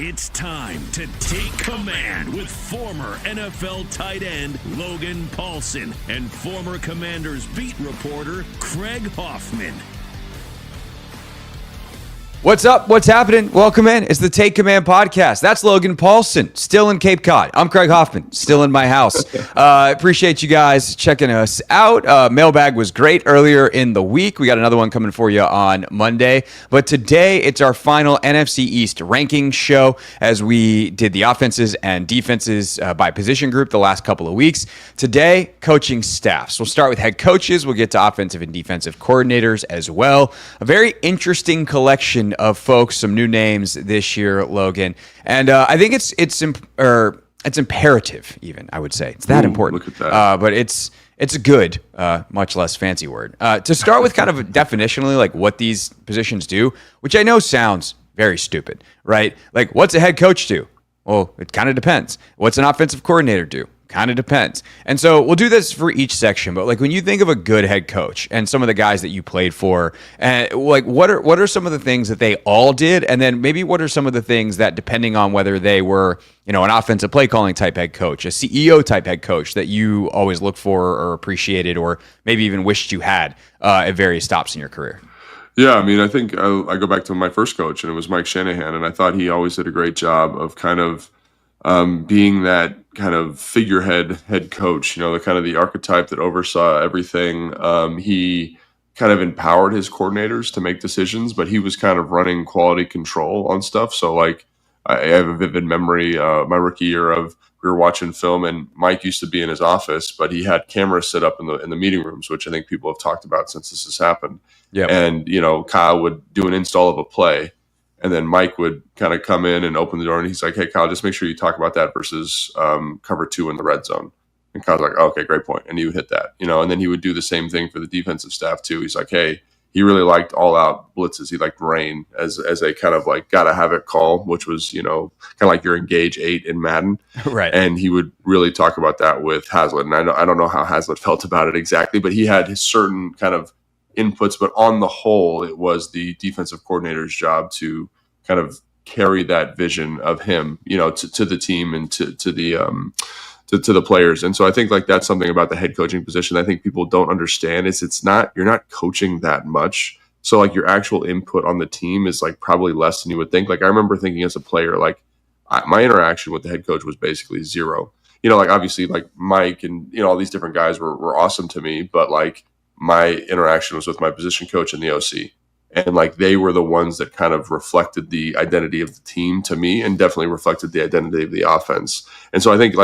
It's time to take command with former NFL tight end Logan Paulson and former Commanders beat reporter Craig Hoffman. What's up? What's happening? Welcome in. It's the Take Command podcast. That's Logan Paulson, still in Cape Cod. I'm Craig Hoffman, still in my house. Appreciate you guys checking us out. Mailbag was great earlier in the week. We got another one coming for you on Monday. But today, it's our final NFC East Rankings show as we did the offenses and defenses by position group the last couple of weeks. Today, coaching staffs. We'll start with head coaches. We'll get to offensive and defensive coordinators as well. A very interesting collection of folks, some new names this year, Logan, and I think it's imperative. Even I would say it's that important. Look at that. But it's a good, much less fancy word to start with. Kind of definitionally, like what these positions do, which I know sounds very stupid, right? Like, what's a head coach do? Well, it kind of depends. What's an offensive coordinator do? Kind of depends. And so we'll do this for each section, but like when you think of a good head coach and some of the guys that you played for, and like what are some of the things that they all did? And then maybe what are some of the things that, depending on whether they were, an offensive play calling type head coach, a CEO type head coach, that you always look for or appreciated, or maybe even wished you had at various stops in your career? Yeah, I mean, I think I go back to my first coach, and it was Mike Shanahan, and I thought he always did a great job of kind of being that kind of figurehead head coach, the kind of the archetype that oversaw everything. He kind of empowered his coordinators to make decisions, but he was kind of running quality control on stuff. So like I have a vivid memory, my rookie year of we were watching film and Mike used to be in his office, but he had cameras set up in the meeting rooms, which I think people have talked about since this has happened. Yeah. And, Kyle would do an install of a play. And then Mike would kind of come in and open the door, and he's like, "Hey, Kyle, just make sure you talk about that versus cover 2 in the red zone." And Kyle's like, "Okay, great point." And he would hit that, And then he would do the same thing for the defensive staff too. He's like, "Hey," he really liked all-out blitzes. He liked rain as a kind of like gotta have it call, which was kind of like your engage 8 in Madden, right? And he would really talk about that with Hazlitt. And I don't know how Hazlitt felt about it exactly, but he had his certain kind of inputs, but on the whole, it was the defensive coordinator's job to kind of carry that vision of him, to the team and to the players. And so I think like that's something about the head coaching position I think people don't understand is you're not coaching that much. So like your actual input on the team is like probably less than you would think. Like I remember thinking as a player, like my interaction with the head coach was basically zero. Like obviously like Mike and all these different guys were awesome to me, but like my interaction was with my position coach and the OC. And like they were the ones that kind of reflected the identity of the team to me, and definitely reflected the identity of the offense. And so I think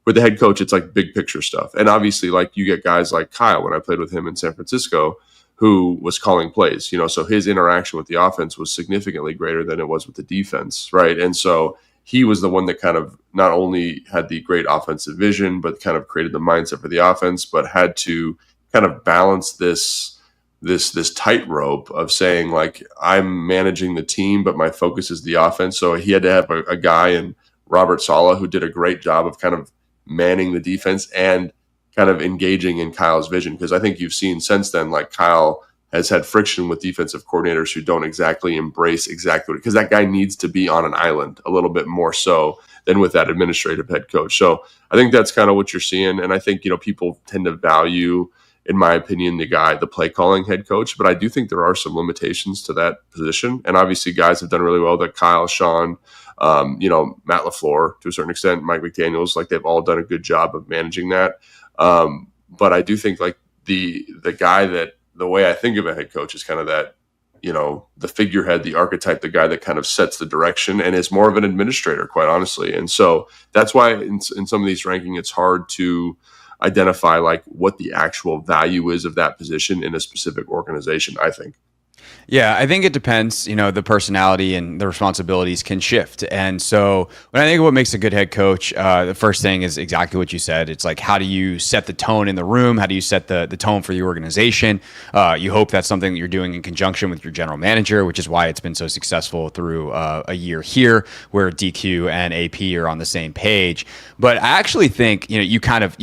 with the head coach, it's like big picture stuff. And obviously like you get guys like Kyle, when I played with him in San Francisco, who was calling plays, so his interaction with the offense was significantly greater than it was with the defense. Right. And so he was the one that kind of not only had the great offensive vision, but kind of created the mindset for the offense, but had to kind of balance this tightrope of saying like I'm managing the team, but my focus is the offense. So he had to have a guy in Robert Saleh who did a great job of kind of manning the defense and kind of engaging in Kyle's vision. Because I think you've seen since then, like Kyle has had friction with defensive coordinators who don't exactly embrace because that guy needs to be on an island a little bit more so than with that administrative head coach. So I think that's kind of what you're seeing. And I think, people tend to value, in my opinion, the play calling head coach, but I do think there are some limitations to that position. And obviously guys have done really well, that Kyle, Sean, Matt LaFleur to a certain extent, Mike McDaniels, like they've all done a good job of managing that. But I do think like the guy that, the way I think of a head coach is kind of that, the figurehead, the archetype, the guy that kind of sets the direction and is more of an administrator, quite honestly. And so that's why in some of these rankings, it's hard to identify like what the actual value is of that position in a specific organization, I think. Yeah, I think it depends. The personality and the responsibilities can shift. And so when I think of what makes a good head coach, the first thing is exactly what you said. It's like, how do you set the tone in the room? How do you set the tone for the organization? You hope that's something that you're doing in conjunction with your general manager, which is why it's been so successful through a year here where DQ and AP are on the same page. But I actually think, you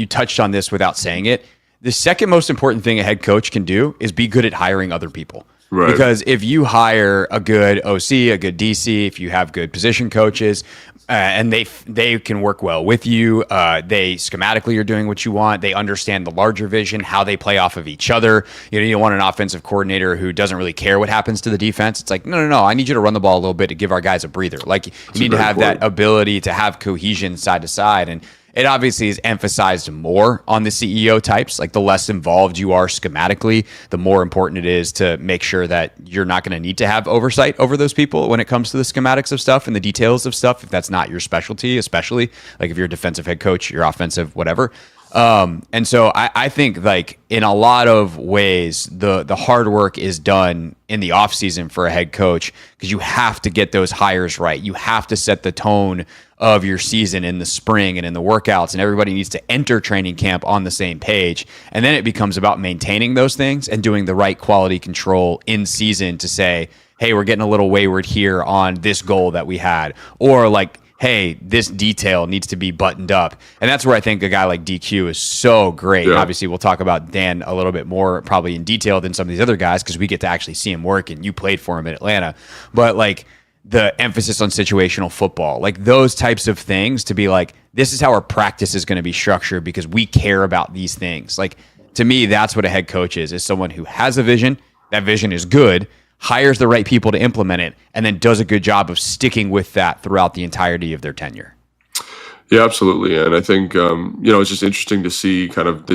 touched on this without saying it. The second most important thing a head coach can do is be good at hiring other people. Right. Because if you hire a good OC, a good DC, if you have good position coaches, and they can work well with you, they schematically are doing what you want. They understand the larger vision, how they play off of each other. You don't want an offensive coordinator who doesn't really care what happens to the defense. It's like, no, I need you to run the ball a little bit to give our guys a breather. Like, you need to have that ability to have cohesion side to side. And it obviously is emphasized more on the CEO types. Like, the less involved you are schematically, the more important it is to make sure that you're not going to need to have oversight over those people when it comes to the schematics of stuff and the details of stuff, if that's not your specialty, especially like if you're a defensive head coach, you're offensive, whatever. And so I think, like, in a lot of ways, the hard work is done in the offseason for a head coach, because you have to get those hires right. You have to set the tone of your season in the spring and in the workouts, and everybody needs to enter training camp on the same page. And then it becomes about maintaining those things and doing the right quality control in season to say, hey, we're getting a little wayward here on this goal that we had, or like, hey, this detail needs to be buttoned up. And that's where I think a guy like DQ is so great. Yeah. Obviously, we'll talk about Dan a little bit more probably in detail than some of these other guys, because we get to actually see him work, and you played for him in Atlanta. But like, the emphasis on situational football, like those types of things, to be like, this is how our practice is going to be structured because we care about these things. Like, to me, that's what a head coach is someone who has a vision. That vision is good, hires the right people to implement it, and then does a good job of sticking with that throughout the entirety of their tenure. Yeah, absolutely. And I think, it's just interesting to see kind of the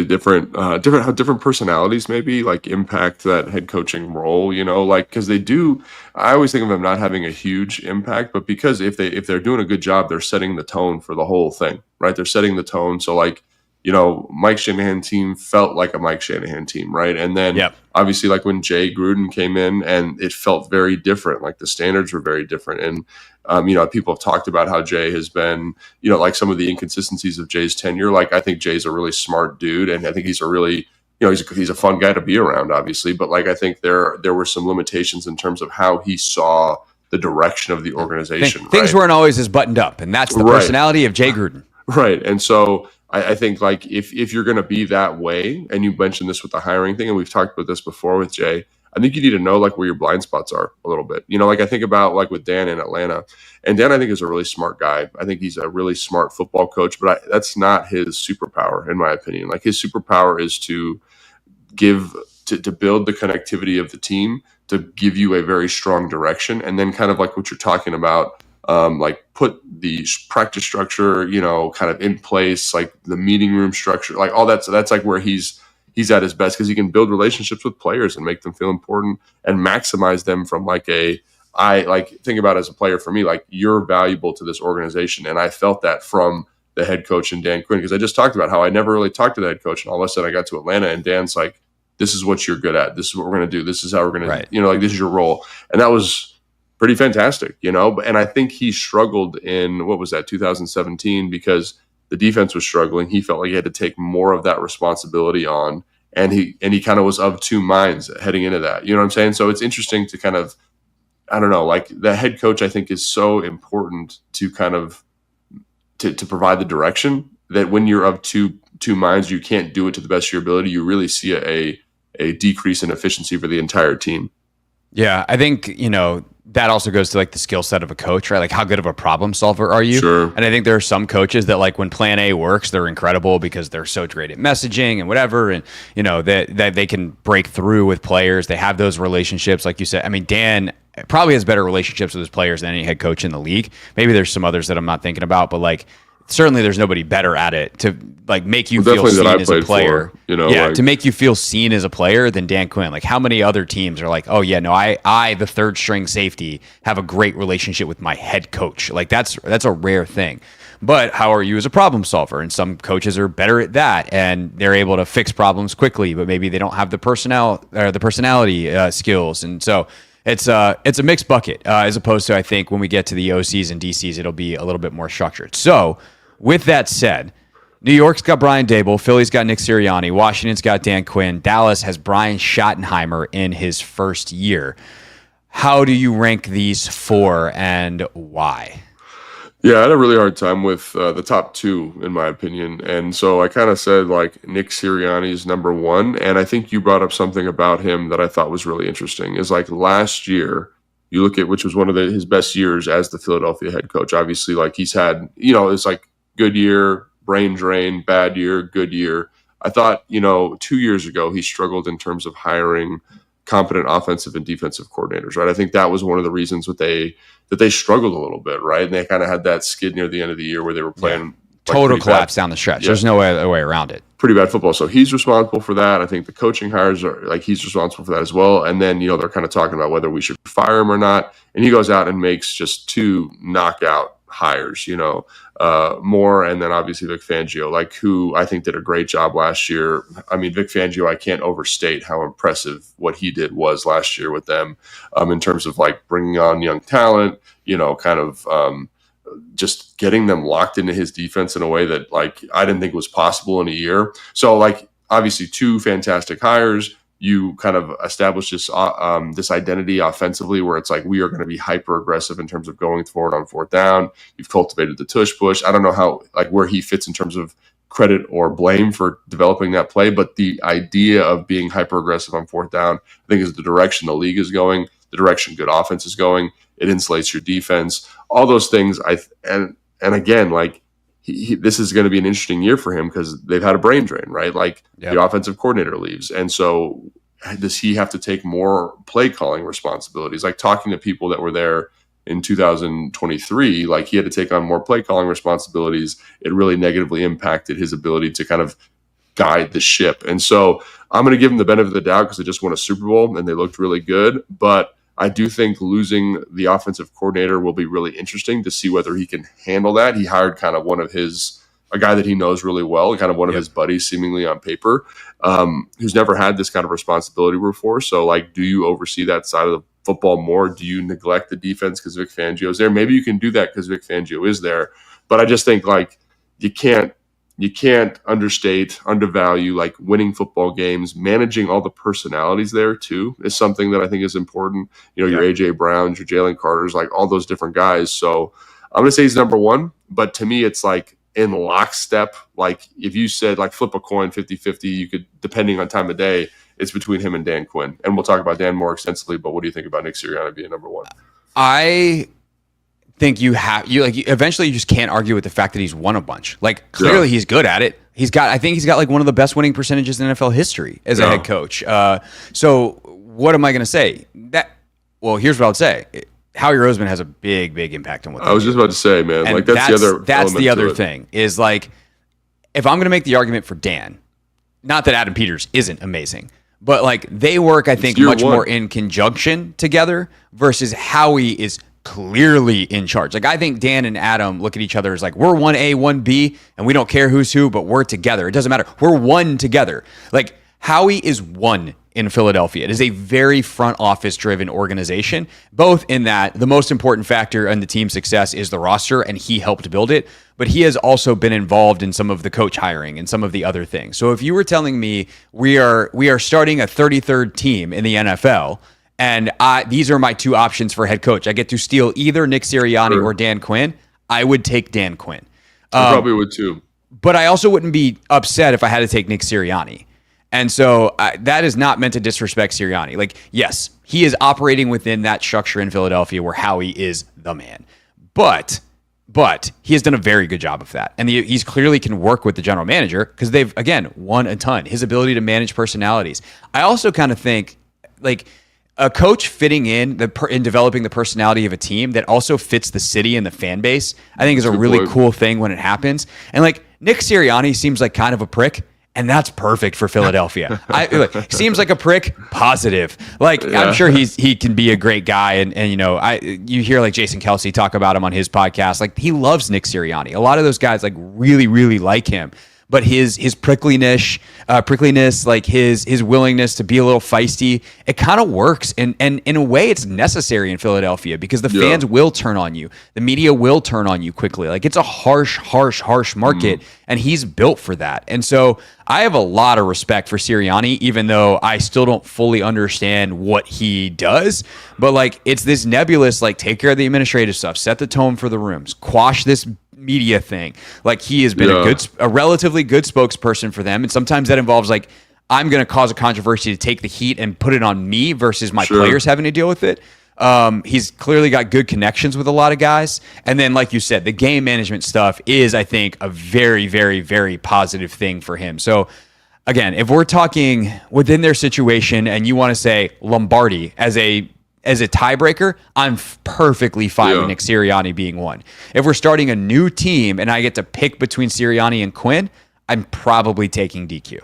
how different personalities maybe like impact that head coaching role, like, because I always think of them not having a huge impact, but because if they're doing a good job, they're setting the tone for the whole thing, right? They're setting the tone. So like, Mike Shanahan team felt like a Mike Shanahan team, right? And then obviously, like when Jay Gruden came in, and it felt very different, like the standards were very different. And, people have talked about how Jay has been, like some of the inconsistencies of Jay's tenure. Like, I think Jay's a really smart dude, and I think he's a really, he's a fun guy to be around, obviously. But like, I think there were some limitations in terms of how he saw the direction of the organization. Things weren't always as buttoned up, and that's the personality of Jay Gruden. Right. And so I think, like, if you're going to be that way, and you mentioned this with the hiring thing, and we've talked about this before with Jay, I think you need to know like where your blind spots are a little bit. Like I think about like with Dan in Atlanta, and Dan I think is a really smart guy. I think he's a really smart football coach, but that's not his superpower in my opinion. Like, his superpower is to build the connectivity of the team, to give you a very strong direction, and then kind of like what you're talking about, like put the practice structure, kind of in place, like the meeting room structure, like all that. So that's like where he's at his best, because he can build relationships with players and make them feel important and maximize them from like think about it as a player for me, like, you're valuable to this organization. And I felt that from the head coach and Dan Quinn, because I just talked about how I never really talked to the head coach, and all of a sudden I got to Atlanta and Dan's like, this is what you're good at. This is what we're going to do. This is how we're going to, like, this is your role. And that was pretty fantastic, And I think he struggled in, 2017, because the defense was struggling. He felt like he had to take more of that responsibility on, and he kind of was of two minds heading into that. You know what I'm saying? So it's interesting to kind of, I don't know, like, the head coach, I think, is so important to kind of to provide the direction, that when you're of two minds, you can't do it to the best of your ability. You really see a decrease in efficiency for the entire team. Yeah, I think, that also goes to like the skill set of a coach, right? Like, how good of a problem solver are you? Sure. And I think there are some coaches that, like, when plan A works, they're incredible because they're so great at messaging and whatever. And, that they can break through with players. They have those relationships. Like you said, I mean, Dan probably has better relationships with his players than any head coach in the league. Maybe there's some others that I'm not thinking about, but like, certainly there's nobody better at it to like make you feel seen as a player. To make you feel seen as a player than Dan Quinn. Like, how many other teams are like, oh yeah, no, I the third string safety, have a great relationship with my head coach. Like, that's a rare thing. But how are you as a problem solver? And some coaches are better at that, and they're able to fix problems quickly, but maybe they don't have the personality skills. And so it's a mixed bucket, as opposed to, I think, when we get to the OCs and DCs, it'll be a little bit more structured. So with that said, New York's got Brian Daboll, Philly's got Nick Sirianni, Washington's got Dan Quinn, Dallas has Brian Schottenheimer in his first year. How do you rank these four, and why? Yeah, I had a really hard time with the top two, in my opinion. And so I kind of said like Nick Sirianni is number one. And I think you brought up something about him that I thought was really interesting is like last year, you look at which was one of his best years as the Philadelphia head coach. Obviously, like he's had, it's like good year, brain drain, bad year, good year. I thought, 2 years ago, he struggled in terms of hiring competent offensive and defensive coordinators, right? I think that was one of the reasons that they struggled a little bit, right? And they kind of had that skid near the end of the year where they were playing total collapse down the stretch. Yeah. There's no other way around it. Pretty bad football. So he's responsible for that. I think the coaching hires are like he's responsible for that as well. And then, they're kind of talking about whether we should fire him or not. And he goes out and makes just two knockout hires, Moore and then obviously Vic Fangio, like who I think did a great job last year. I mean, Vic Fangio, I can't overstate how impressive what he did was last year with them in terms of like bringing on young talent, just getting them locked into his defense in a way that like I didn't think was possible in a year. So like obviously two fantastic hires. You kind of establish this identity offensively where it's like we are going to be hyper aggressive in terms of going forward on fourth down. You've cultivated the tush push. I don't know how like where he fits in terms of credit or blame for developing that play, but the idea of being hyper aggressive on fourth down, I think is the direction the league is going, the direction good offense is going. It insulates your defense. All those things. And again, like this is going to be an interesting year for him because they've had a brain drain, right? Like the offensive coordinator leaves. And so does he have to take more play calling responsibilities? Like talking to people that were there in 2023, like he had to take on more play calling responsibilities. It really negatively impacted his ability to kind of guide the ship. And so I'm going to give him the benefit of the doubt because they just won a Super Bowl and they looked really good. But I do think losing the offensive coordinator will be really interesting to see whether he can handle that. He hired kind of a guy that he knows really well, kind of one of his buddies seemingly on paper, who's never had this kind of responsibility before. So like, do you oversee that side of the football more? Do you neglect the defense because Vic Fangio is there? Maybe you can do that because Vic Fangio is there. But I just think like you can't undervalue like winning football games, managing all the personalities there too is something that I think is important. Your AJ Browns, your Jalen Carters, like all those different guys. So I'm going to say he's number one, but to me, it's like in lockstep. Like if you said like flip a coin 50-50, you could, depending on time of day, it's between him and Dan Quinn. And we'll talk about Dan more extensively, but what do you think about Nick Sirianni being number one? I think eventually you just can't argue with the fact that he's won a bunch. Like clearly he's good at it. I think he's got like one of the best winning percentages in NFL history as a head coach. So what am I going to say? Here's what I would say. Howie Roseman has a big, big impact on what I was just about to say, man. And like that's the other thing is like, if I'm going to make the argument for Dan, not that Adam Peters isn't amazing, but like they work, I think, much more in conjunction together versus Howie is clearly in charge. Like I think Dan and Adam look at each other as like we're 1A, 1B, and we don't care who's who, but we're together. It doesn't matter. We're one together. Like Howie is one in Philadelphia. It is a very front office driven organization, both in that the most important factor in the team's success is the roster, and he helped build it, but he has also been involved in some of the coach hiring and some of the other things. So if you were telling me we are starting a 33rd team in the NFL, and these are my two options for head coach, I get to steal either Nick Sirianni or Dan Quinn, I would take Dan Quinn. I probably would too. But I also wouldn't be upset if I had to take Nick Sirianni. And so that is not meant to disrespect Sirianni. Like, yes, he is operating within that structure in Philadelphia where Howie is the man. But he has done a very good job of that. And he's clearly can work with the general manager because they've, again, won a ton. His ability to manage personalities. I also kind of think, like, a coach fitting in developing the personality of a team that also fits the city and the fan base, I think is a really cool thing when it happens. And like Nick Sirianni seems like kind of a prick, and that's perfect for Philadelphia. Seems like a prick, positive. Like I'm sure he can be a great guy, and you hear like Jason Kelsey talk about him on his podcast. Like he loves Nick Sirianni. A lot of those guys like really, really like him. but his prickliness, like his willingness to be a little feisty, it kind of works. And in a way, it's necessary in Philadelphia because the fans will turn on you. The media will turn on you quickly. Like, it's a harsh market, and he's built for that. And so I have a lot of respect for Sirianni, even though I still don't fully understand what he does. But like, it's this nebulous, like, take care of the administrative stuff, set the tone for the rooms, quash this media thing. Like, he has been a relatively good spokesperson for them. And sometimes that involves like, I'm going to cause a controversy to take the heat and put it on me versus my players having to deal with it. He's clearly got good connections with a lot of guys. And then, like you said, the game management stuff is, I think, a very, very, very positive thing for him. So again, if we're talking within their situation and you want to say Lombardi as a tiebreaker, I'm perfectly fine with Nick Sirianni being one. If we're starting a new team and I get to pick between Sirianni and Quinn, I'm probably taking DQ.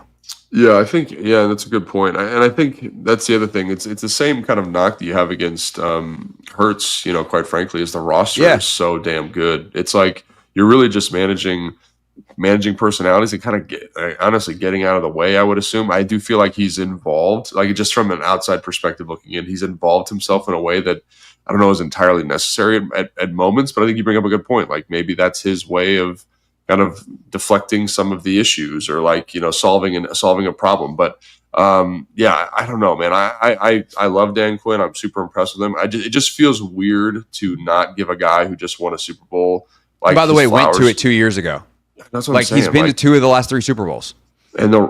Yeah, I think that's a good point. And I think that's the other thing. It's the same kind of knock that you have against Hurts, quite frankly, is the roster is so damn good. It's like you're really just managing personalities and kind of honestly getting out of the way, I would assume. I do feel like he's involved, like just from an outside perspective looking in, he's involved himself in a way that I don't know is entirely necessary at moments, but I think you bring up a good point. Like, maybe that's his way of kind of deflecting some of the issues or like, solving a problem. But I don't know, man. I love Dan Quinn. I'm super impressed with him. It just feels weird to not give a guy who just won a Super Bowl. Like, by the way, went to it 2 years ago. That's what I'm saying. He's been to 2 of the last 3 Super Bowls. And the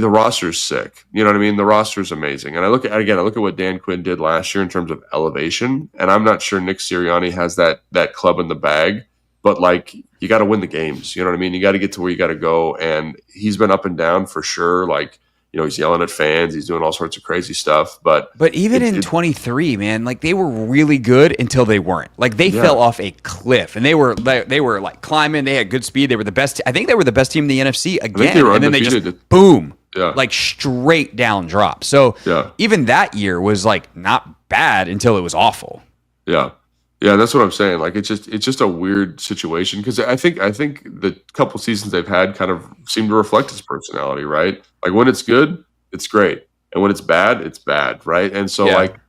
roster's sick. You know what I mean? The roster's amazing. And I look at what Dan Quinn did last year in terms of elevation. And I'm not sure Nick Sirianni has that club in the bag. But like, you got to win the games. You know what I mean? You got to get to where you got to go. And he's been up and down for sure. Like, he's yelling at fans. He's doing all sorts of crazy stuff. But even in 23, man, like, they were really good until they weren't. Like, they fell off a cliff, and they were like climbing. They had good speed. They were the best. I think they were the best team in the NFC again. And then they just boom, like straight down drop. So even that year was like not bad until it was awful. Yeah, that's what I'm saying. Like, it's just a weird situation because I think the couple seasons they've had kind of seem to reflect his personality, right? Like, when it's good, it's great, and when it's bad, right? And so like,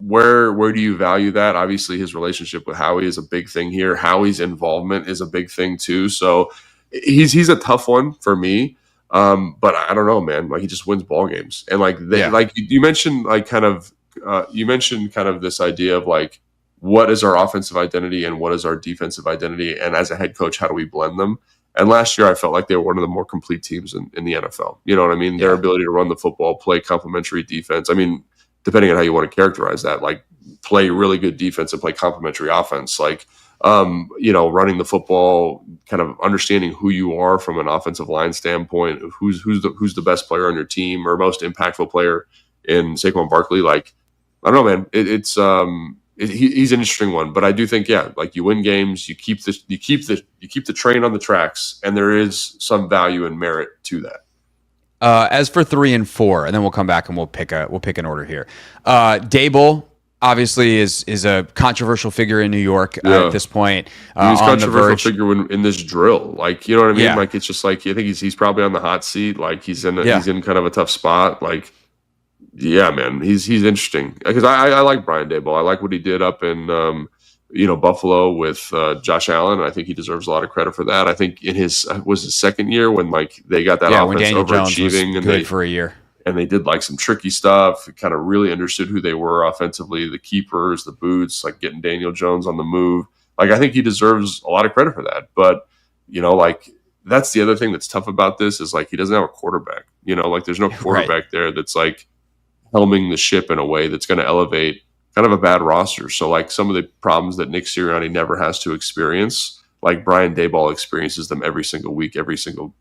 where do you value that? Obviously, his relationship with Howie is a big thing here. Howie's involvement is a big thing too. So he's a tough one for me. But I don't know, man. Like, he just wins ball games, and like like you mentioned, like kind of this idea of like, what is our offensive identity and what is our defensive identity? And as a head coach, how do we blend them? And last year, I felt like they were one of the more complete teams in the NFL. You know what I mean? Their ability to run the football, play complementary defense. I mean, depending on how you want to characterize that, like, play really good defense and play complementary offense. Like, running the football, kind of understanding who you are from an offensive line standpoint, who's the best player on your team or most impactful player in Saquon Barkley. Like, I don't know, man. He's an interesting one, but I do think, like, you win games, you keep the train on the tracks, and there is some value and merit to that. As for 3 and 4, and then we'll come back and we'll pick an order here. Dable obviously is a controversial figure in New York at this point. He's a controversial figure in this drill. Like, you know what I mean? Like, it's just like, I think he's probably on the hot seat. Like, he's in kind of a tough spot. Like, yeah, man, he's interesting because I like Brian Daboll. I like what he did up in Buffalo with Josh Allen. I think he deserves a lot of credit for that. I think in his second year when like they got that offense when Daniel Jones overachieving was good for a year, and they did like some tricky stuff. Kind of really understood who they were offensively, the keepers, the boots, like getting Daniel Jones on the move. Like, I think he deserves a lot of credit for that. But like, that's the other thing that's tough about this is like, he doesn't have a quarterback. Like, there's no quarterback there that's like helming the ship in a way that's going to elevate kind of a bad roster. So like, some of the problems that Nick Sirianni never has to experience, like Brian Daboll experiences them every single week, every single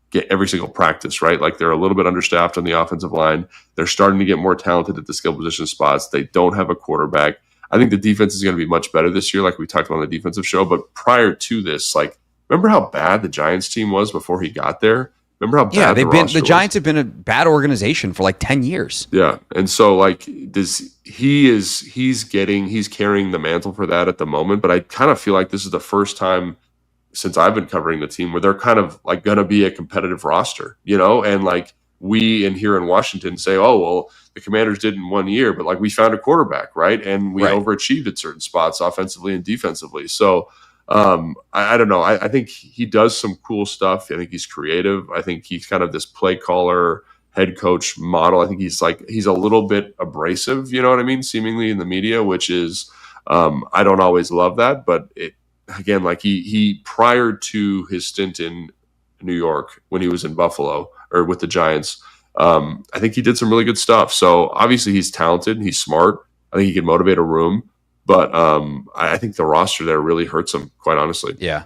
practice, right? Like, they're a little bit understaffed on the offensive line. They're starting to get more talented at the skill position spots. They don't have a quarterback. I think the defense is going to be much better this year, like we talked about on the defensive show. But prior to this, like, remember how bad the Giants team was before he got there? Remember how bad the Giants have been a bad organization for like 10 years. Yeah. And so like, he's carrying the mantle for that at the moment, but I kind of feel like this is the first time since I've been covering the team, where they're kind of like going to be a competitive roster, and like we in here in Washington say, oh, well, the Commanders did in 1 year, but like we found a quarterback, right? And we overachieved at certain spots offensively and defensively. So I don't know. I think he does some cool stuff. I think he's creative. I think he's kind of this play caller, head coach model. I think he's a little bit abrasive, you know what I mean? Seemingly in the media, which is, I don't always love that, but again, like he prior to his stint in New York when he was in Buffalo or with the Giants, I think he did some really good stuff. So obviously he's talented, he's smart. I think he can motivate a room, but I think the roster there really hurts him, quite honestly. Yeah.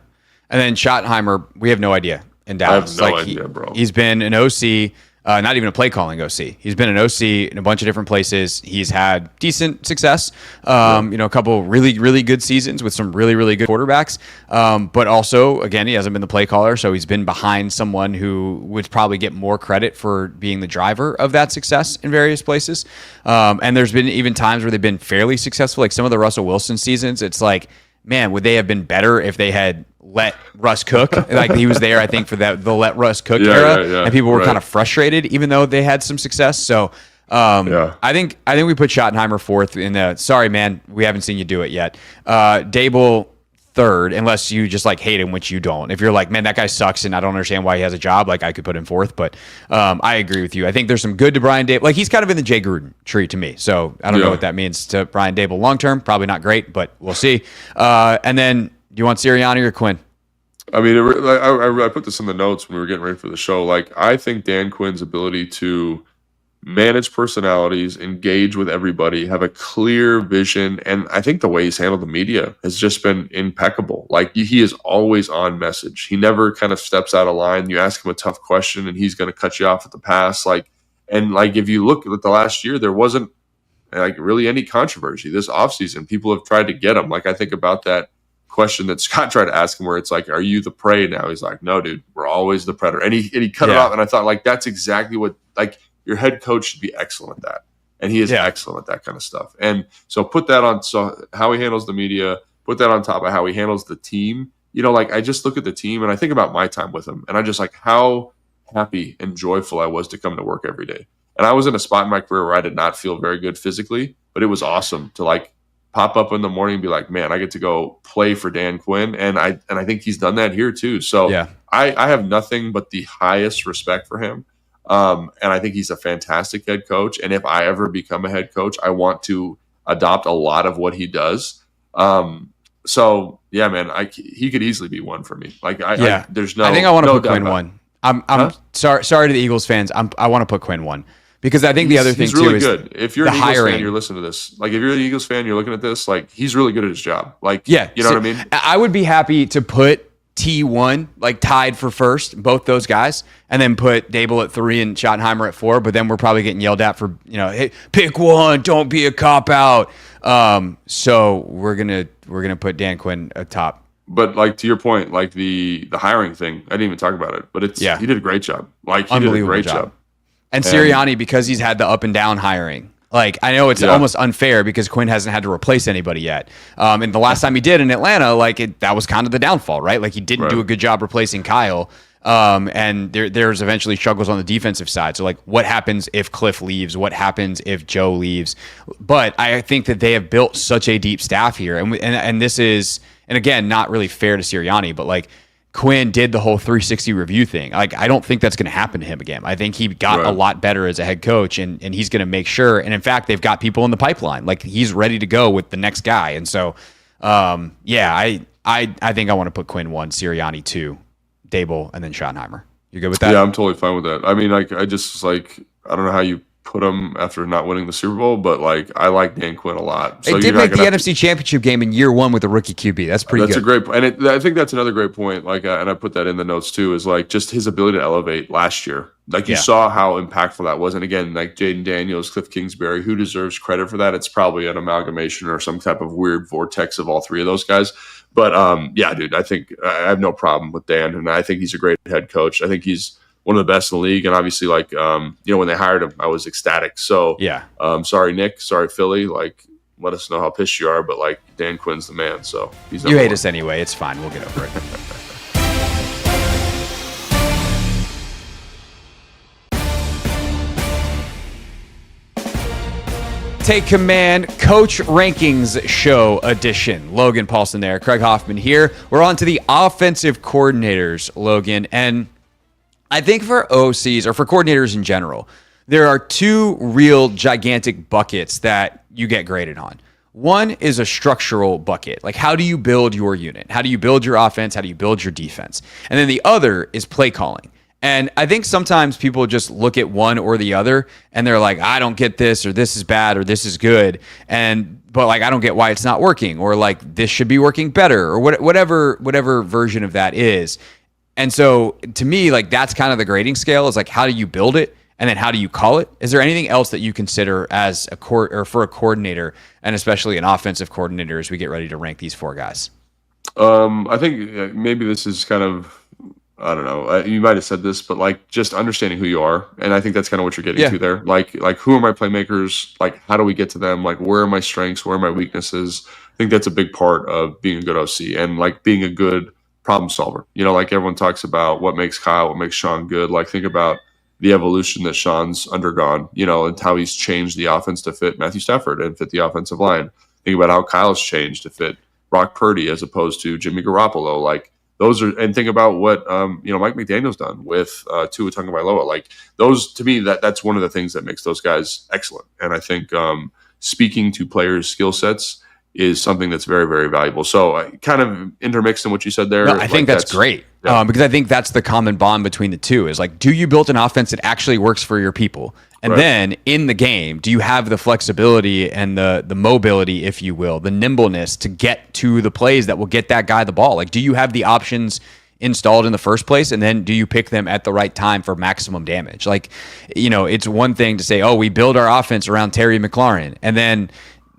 And then Schottenheimer, we have no idea in Dallas. I have no idea, bro. He's been an OC. Not even a play calling OC. He's been an OC in a bunch of different places. He's had decent success. A couple really, really good seasons with some really, really good quarterbacks. But also, again, he hasn't been the play caller, so he's been behind someone who would probably get more credit for being the driver of that success in various places. And there's been even times where they've been fairly successful, like some of the Russell Wilson seasons. It's like, man, would they have been better if they had let Russ cook? Like he was there, I think, for the let Russ cook era, and people were kind of frustrated, even though they had some success. So I think we put Schottenheimer fourth in the. Sorry, man, we haven't seen you do it yet. Dable third, unless you just like hate him, which you don't. If you're like, man, that guy sucks, and I don't understand why he has a job, like I could put him fourth. But I agree with you. I think there's some good to Brian Dable. Like he's kind of in the Jay Gruden tree to me. So I don't know what that means to Brian Dable long term. Probably not great, but we'll see. And then, do you want Sirianni or Quinn? I mean, I put this in the notes when we were getting ready for the show. Like, I think Dan Quinn's ability to manage personalities, engage with everybody, have a clear vision, and I think the way he's handled the media has just been impeccable. Like, he is always on message. He never kind of steps out of line. You ask him a tough question, and he's going to cut you off at the pass. If you look at the last year, there wasn't like really any controversy this offseason. People have tried to get him. Like, I think about that question that Scott tried to ask him where it's like, are you the prey now? He's like, no, dude, we're always the predator. And he cut it off. And I thought, like, that's exactly what, like, your head coach should be excellent at that. And he is excellent at that kind of stuff. And so put that on, so how he handles the media, put that on top of how he handles the team. Like, I just look at the team and I think about my time with him, and I just like how happy and joyful I was to come to work every day. And I was in a spot in my career where I did not feel very good physically, but it was awesome to like pop up in the morning and be like, man, I get to go play for Dan Quinn. And I think he's done that here too. So I have nothing but the highest respect for him. And I think he's a fantastic head coach. And if I ever become a head coach, I want to adopt a lot of what he does. So yeah, man, he could easily be one for me. Like, there's no. I think I want to put Quinn doubt. one. I'm sorry to the Eagles fans. I want to put Quinn one because I think the other thing he's really too good. is if you're an Eagles fan, you're listening to this. Like, if you're an Eagles fan, you're looking at this. Like, he's really good at his job. Like, you know what I mean? I would be happy to put T1 like tied for first, both those guys, and then put Dable at 3 and Schottenheimer at 4. But then we're probably getting yelled at for hey, pick one, don't be a cop out. So we're gonna put Dan Quinn atop. But like, to your point, like the hiring thing, I didn't even talk about it, but he did a great job. Like, he did a great job. And Sirianni, because he's had the up and down hiring. Like, I know it's almost unfair because Quinn hasn't had to replace anybody yet. And the last time he did in Atlanta, that was kind of the downfall, right? Like, he didn't do a good job replacing Kyle. And there's eventually struggles on the defensive side. So, like, what happens if Cliff leaves? What happens if Joe leaves? But I think that they have built such a deep staff here. And this is, and again, not really fair to Sirianni, but like, Quinn did the whole 360 review thing. Like, I don't think that's going to happen to him again. I think he got a lot better as a head coach, and he's going to make sure. And in fact, they've got people in the pipeline. Like, he's ready to go with the next guy. And so, I think I want to put Quinn 1, Sirianni 2, Dable, and then Schottenheimer. You good with that? Yeah, I'm totally fine with that. I mean, like, I don't know how you put him after not winning the Super Bowl, but like, I like Dan Quinn a lot. So they did make the NFC Championship game in year 1 with a rookie QB. That's pretty good. That's a great point. And I think that's another great point. Like, and I put that in the notes too, is like just his ability to elevate last year. Like, you saw how impactful that was. And again, like Jaden Daniels, Cliff Kingsbury, who deserves credit for that? It's probably an amalgamation or some type of weird vortex of all three of those guys. But yeah, dude, I think I have no problem with Dan, and I think he's a great head coach. I think he's one of the best in the league. And obviously, like, when they hired him, I was ecstatic. So, sorry, Nick. Sorry, Philly. Like, let us know how pissed you are. But, like, Dan Quinn's the man. So, he's you hate us anyway. It's fine. We'll get over it. Take Command Coach Rankings Show edition. Logan Paulson there, Craig Hoffman here. We're on to the offensive coordinators, Logan. And I think for OCs, or for coordinators in general, there are two real gigantic buckets that you get graded on. One is a structural bucket. Like, how do you build your unit? How do you build your offense? How do you build your defense? And then the other is play calling. And I think sometimes people just look at one or the other and they're like, I don't get this, or this is bad, or this is good. But like, I don't get why it's not working, or like this should be working better, or whatever version of that is. And so to me, like, that's kind of the grading scale, is like, how do you build it? And then how do you call it? Is there anything else that you consider as for a coordinator, and especially an offensive coordinator, as we get ready to rank these four guys? I think maybe this is kind of, I don't know. You might have said this, but like, just understanding who you are, and I think that's kind of what you're getting to there. Like who are my playmakers? Like, how do we get to them? Like, where are my strengths? Where are my weaknesses? I think that's a big part of being a good OC, and like being a good problem solver. You know, like everyone talks about what makes Kyle, what makes Sean good. Like, think about the evolution that Sean's undergone, you know, and how he's changed the offense to fit Matthew Stafford and fit the offensive line. Think about how Kyle's changed to fit Brock Purdy as opposed to Jimmy Garoppolo. Like, those are, and think about what Mike McDaniel's done with Tua Tagovailoa. Like, those, to me, that's one of the things that makes those guys excellent. And I think speaking to players' skill sets is something that's very, very valuable. So I kind of intermixed in what you said there. No, I think that's great. Yeah. Because I think that's the common bond between the two, is like, do you build an offense that actually works for your people? And then in the game, do you have the flexibility and the mobility, if you will, the nimbleness to get to the plays that will get that guy the ball? Like, do you have the options installed in the first place? And then do you pick them at the right time for maximum damage? Like, you know, it's one thing to say, oh, we build our offense around Terry McLaurin, and then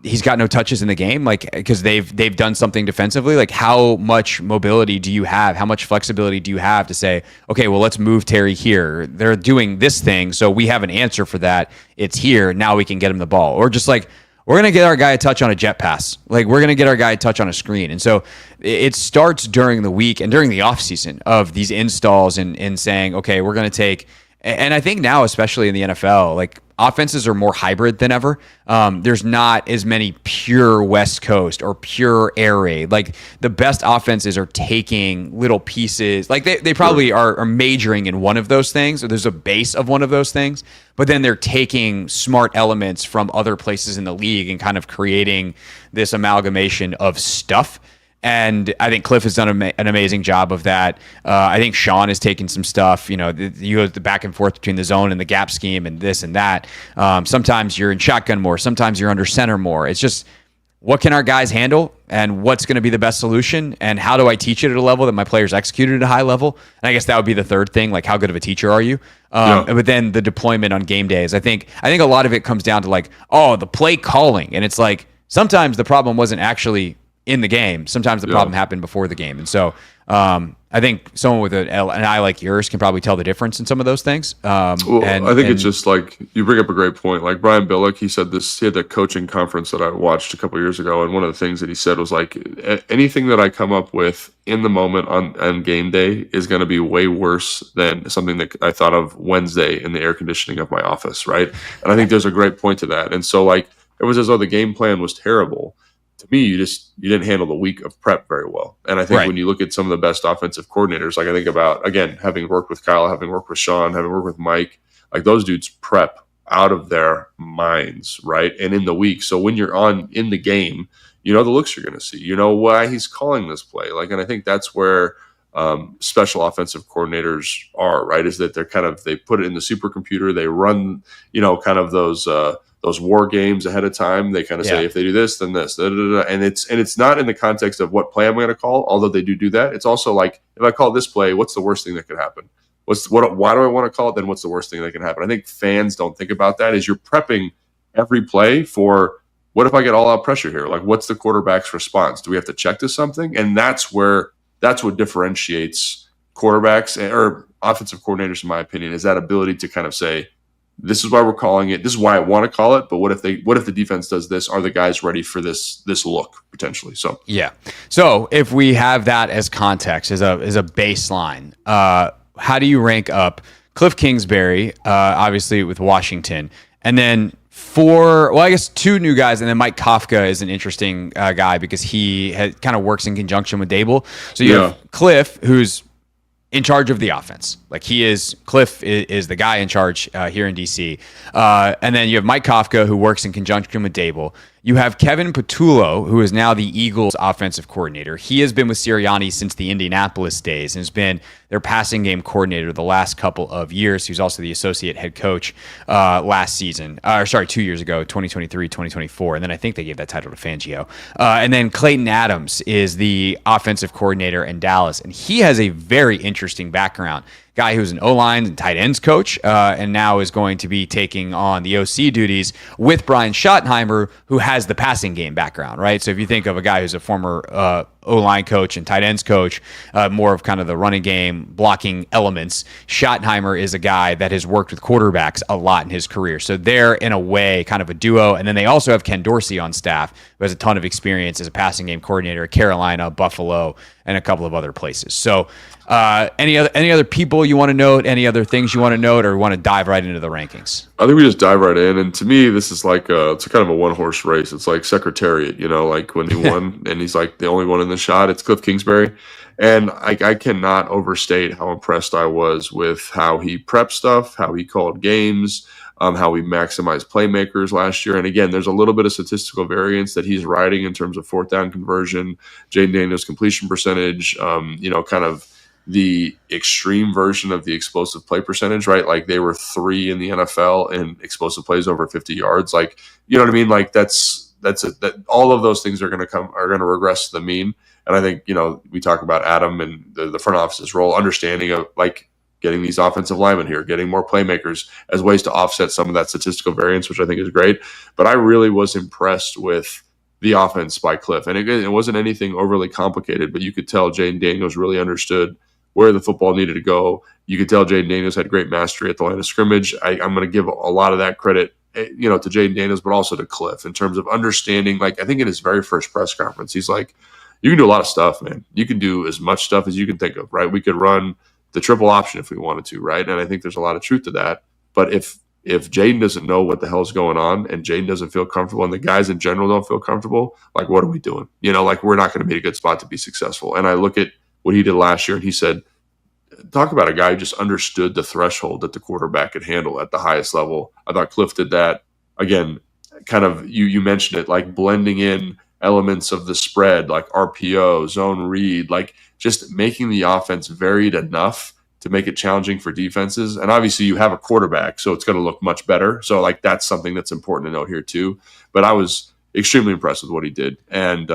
he's got no touches in the game, like, because they've done something defensively. Like, how much mobility do you have? How much flexibility do you have to say, okay, well, let's move Terry here. They're doing this thing, so we have an answer for that. It's here. Now we can get him the ball. Or just like, we're going to get our guy a touch on a jet pass. Like, we're going to get our guy a touch on a screen. And so it starts during the week and during the offseason of these installs and saying, okay, we're going to take. And I think now, especially in the NFL, like, offenses are more hybrid than ever. There's not as many pure West Coast or pure air raid. Like, the best offenses are taking little pieces. Like, they probably are majoring in one of those things, or there's a base of one of those things, but then they're taking smart elements from other places in the league and kind of creating this amalgamation of stuff. And I think Cliff has done an amazing job of that. I think Sean has taken some stuff, you go the back and forth between the zone and the gap scheme and this and that. Sometimes you're in shotgun more. Sometimes you're under center more. It's just, what can our guys handle, and what's going to be the best solution, and how do I teach it at a level that my players execute at a high level? And I guess that would be the third thing, like, how good of a teacher are you? But then the deployment on game days. I think a lot of it comes down to, like, the play calling. And it's like, sometimes the problem wasn't actually in the game. Sometimes the problem happened before the game. And so I think someone with an eye like yours can probably tell the difference in some of those things. I think it's just like, you bring up a great point. Like, Brian Billick, he said this, he had a coaching conference that I watched a couple years ago, and one of the things that he said was like, anything that I come up with in the moment on game day is going to be way worse than something that I thought of Wednesday in the air conditioning of my office, right? And I think there's a great point to that. And so, like, it was as though the game plan was terrible. To me, you didn't handle the week of prep very well. And I think when you look at some of the best offensive coordinators, like, I think about, again, having worked with Kyle, having worked with Sean, having worked with Mike, like, those dudes prep out of their minds, right? And in the week. So when you're in the game, you know the looks you're going to see. You know why he's calling this play. Like, and I think that's where special offensive coordinators are, right? Is that they put it in the supercomputer. They run, kind of those war games ahead of time. They kind of say, if they do this, then this, and it's not in the context of what play I'm going to call, although they do that. It's also like, if I call this play, what's the worst thing that could happen? Why do I want to call it? Then what's the worst thing that can happen? I think fans don't think about that. Is you're prepping every play for, what if I get all out pressure here? Like, what's the quarterback's response? Do we have to check to something? And that's what differentiates quarterbacks or offensive coordinators, in my opinion, is that ability to kind of say, this is why we're calling it. This is why I want to call it. But what if the defense does this? Are the guys ready for this look potentially? So So if we have that as context, as a baseline, how do you rank up Cliff Kingsbury, obviously with Washington, and then I guess 2 new guys, and then Mike Kafka is an interesting guy because he kind of works in conjunction with Dable. So you have Cliff, who's in charge of the offense. Like Cliff is the guy in charge here in DC. And then you have Mike Kafka, who works in conjunction with Dable. You have Kevin Patullo, who is now the Eagles offensive coordinator. He has been with Sirianni since the Indianapolis days and has been their passing game coordinator the last couple of years. He was also the associate head coach last season. 2 years ago, 2023, 2024. And then I think they gave that title to Fangio. And then Clayton Adams is the offensive coordinator in Dallas. And he has a very interesting background. Guy who's an O-line and tight ends coach, and now is going to be taking on the OC duties with Brian Schottenheimer, who has the passing game background, right? So if you think of a guy who's a former O-line coach and tight ends coach, more of kind of the running game blocking elements, Schottenheimer is a guy that has worked with quarterbacks a lot in his career. So they're, in a way, kind of a duo. And then they also have Ken Dorsey on staff, who has a ton of experience as a passing game coordinator at Carolina, Buffalo, and a couple of other places. So any other people you want to note, any other things you want to note, or want to dive right into the rankings? I think we just dive right in. And to me, this is like it's kind of a one-horse race. It's like Secretariat, like when he won and he's like the only one in the shot. It's Cliff Kingsbury. And I cannot overstate how impressed I was with how he prepped stuff, how he called games, how he maximized playmakers last year. And again, there's a little bit of statistical variance that he's riding in terms of 4th down conversion, Jaden Daniels' completion percentage, kind of the extreme version of the explosive play percentage, right? Like they were 3 in the NFL in explosive plays over 50 yards. Like, you know what I mean? Like that all of those things are going to regress to the mean. And I think, we talk about Adam and the front office's role, understanding of like getting these offensive linemen here, getting more playmakers as ways to offset some of that statistical variance, which I think is great. But I really was impressed with the offense by Cliff. And it wasn't anything overly complicated, but you could tell Jaden Daniels really understood where the football needed to go. You could tell Jaden Daniels had great mastery at the line of scrimmage. I'm going to give a lot of that credit, to Jaden Daniels, but also to Cliff in terms of understanding. Like, I think in his very first press conference, he's like, you can do a lot of stuff, man. You can do as much stuff as you can think of, right? We could run the triple option if we wanted to, right? And I think there's a lot of truth to that. But if Jaden doesn't know what the hell's going on and Jaden doesn't feel comfortable and the guys in general don't feel comfortable, like, what are we doing? Like, we're not going to be a good spot to be successful. And I look at what he did last year and he said, talk about a guy who just understood the threshold that the quarterback could handle at the highest level. I thought Cliff did that. Again, kind of, you mentioned it, like blending in elements of the spread, like RPO, zone read, like just making the offense varied enough to make it challenging for defenses. And obviously you have a quarterback, so it's going to look much better. So like that's something that's important to note here too. But I was extremely impressed with what he did. And,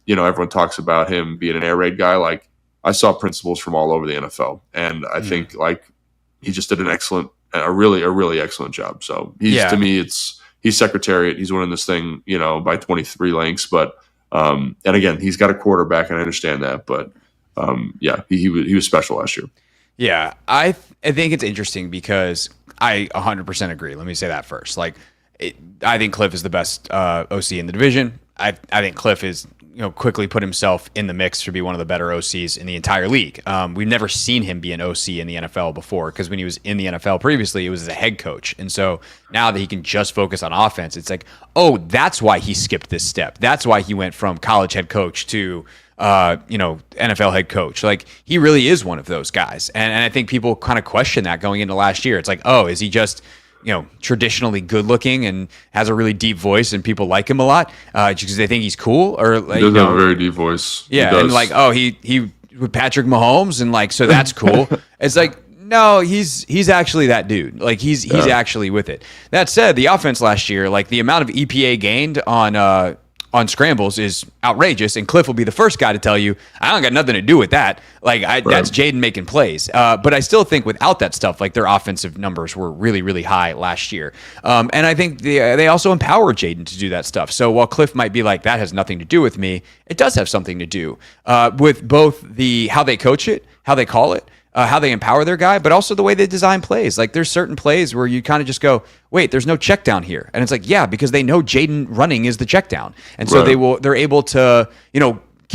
everyone talks about him being an air raid guy. Like, I saw principles from all over the NFL. And I think like he just did a really excellent job. So to me, he's Secretariat. He's winning this thing, by 23 lengths. But and again, he's got a quarterback, and I understand that. But he was special last year. Yeah, I think it's interesting because I 100% agree. Let me say that first. Like, I think Cliff is the best OC in the division. I think Cliff is quickly put himself in the mix to be one of the better OCs in the entire league. We've never seen him be an OC in the NFL before, because when he was in the NFL previously, it was as a head coach. And so now that he can just focus on offense, it's like, oh, that's why he skipped this step. That's why he went from college head coach to NFL head coach. Like, he really is one of those guys. And I think people kind of question that going into last year. It's like, oh, is he just traditionally good looking and has a really deep voice and people like him a lot because they think he's cool? Or like, he does have a very deep voice. Yeah. And like, oh, he with Patrick Mahomes, and like, so that's cool. It's like, no, he's actually that dude. Like, he's actually with it. That said, the offense last year, like the amount of EPA gained on scrambles is outrageous, and Cliff will be the first guy to tell you, I don't got nothing to do with that. Like, that's Jaden making plays. But I still think without that stuff, like, their offensive numbers were really, really high last year. And I think they also empower Jaden to do that stuff. So while Cliff might be like, that has nothing to do with me, it does have something to do with both how they coach it, how they call it, how they empower their guy, but also the way they design plays. Like, there's certain plays where you kind of just go, wait, there's no check down here. And it's like, yeah, because they know Jaden running is the check down. And so they're able to,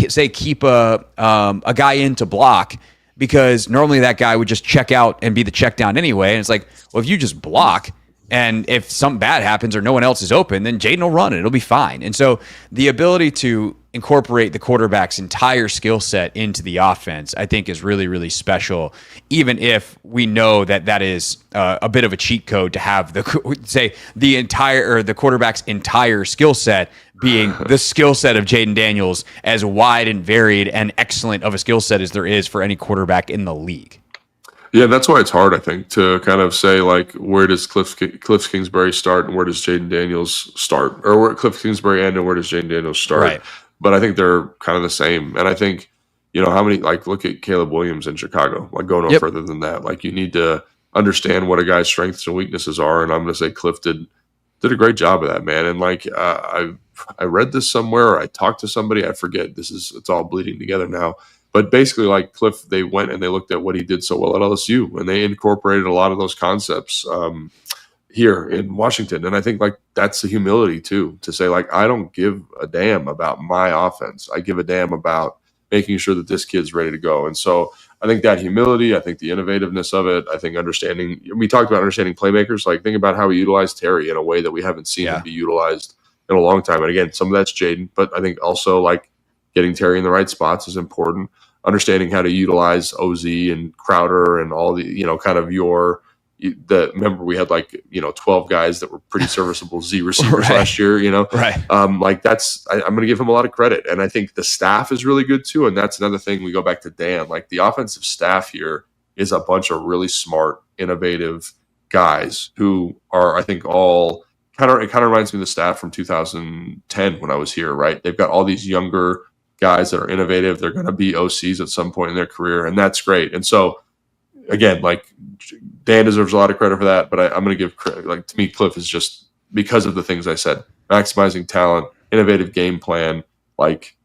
say keep a guy in to block, because normally that guy would just check out and be the check down anyway. And it's like, well, if you just block, And if something bad happens or no one else is open, then Jaden will run it. It'll be fine. And so the ability to incorporate the quarterback's entire skill set into the offense, I think, is really, really special, even if we know that that is a bit of a cheat code to have the quarterback's entire skill set being the skill set of Jaden Daniels, as wide and varied and excellent of a skill set as there is for any quarterback in the league. Yeah, that's why it's hard, I think, to kind of say, like, where does Cliff Kingsbury start and where does Jaden Daniels start? Or where Cliff Kingsbury end and where does Jaden Daniels start? Right. But I think they're kind of the same. And I think, how many, like, look at Caleb Williams in Chicago. Like, go no further than that. Like, you need to understand what a guy's strengths and weaknesses are. And I'm going to say Cliff did a great job of that, man. And, like, I read this somewhere, or I talked to somebody. I forget. It's all bleeding together now. But basically, like Cliff, they went and they looked at what he did so well at LSU, and they incorporated a lot of those concepts here in Washington. And I think, like, that's the humility too, to say, like, I don't give a damn about my offense. I give a damn about making sure that this kid's ready to go. And so I think that humility, I think the innovativeness of it, I think we talked about understanding playmakers. Like, think about how we utilized Terry in a way that we haven't seen him be utilized in a long time. And again, some of that's Jaden, but I think also, like, getting Terry in the right spots is important. Understanding how to utilize OZ and Crowder and all the, remember we had 12 guys that were pretty serviceable Z receivers last year, Right. I'm going to give him a lot of credit. And I think the staff is really good too. And that's another thing. We go back to Dan, like, the offensive staff here is a bunch of really smart, innovative guys who are, I think, all it kind of reminds me of the staff from 2010 when I was here, right? They've got all these younger guys that are innovative. They're going to be OCs at some point in their career, and that's great. And so, again, like, Dan deserves a lot of credit for that, but I'm going to give credit. Like, to me, Cliff is just, because of the things I said, maximizing talent, innovative game plan, like,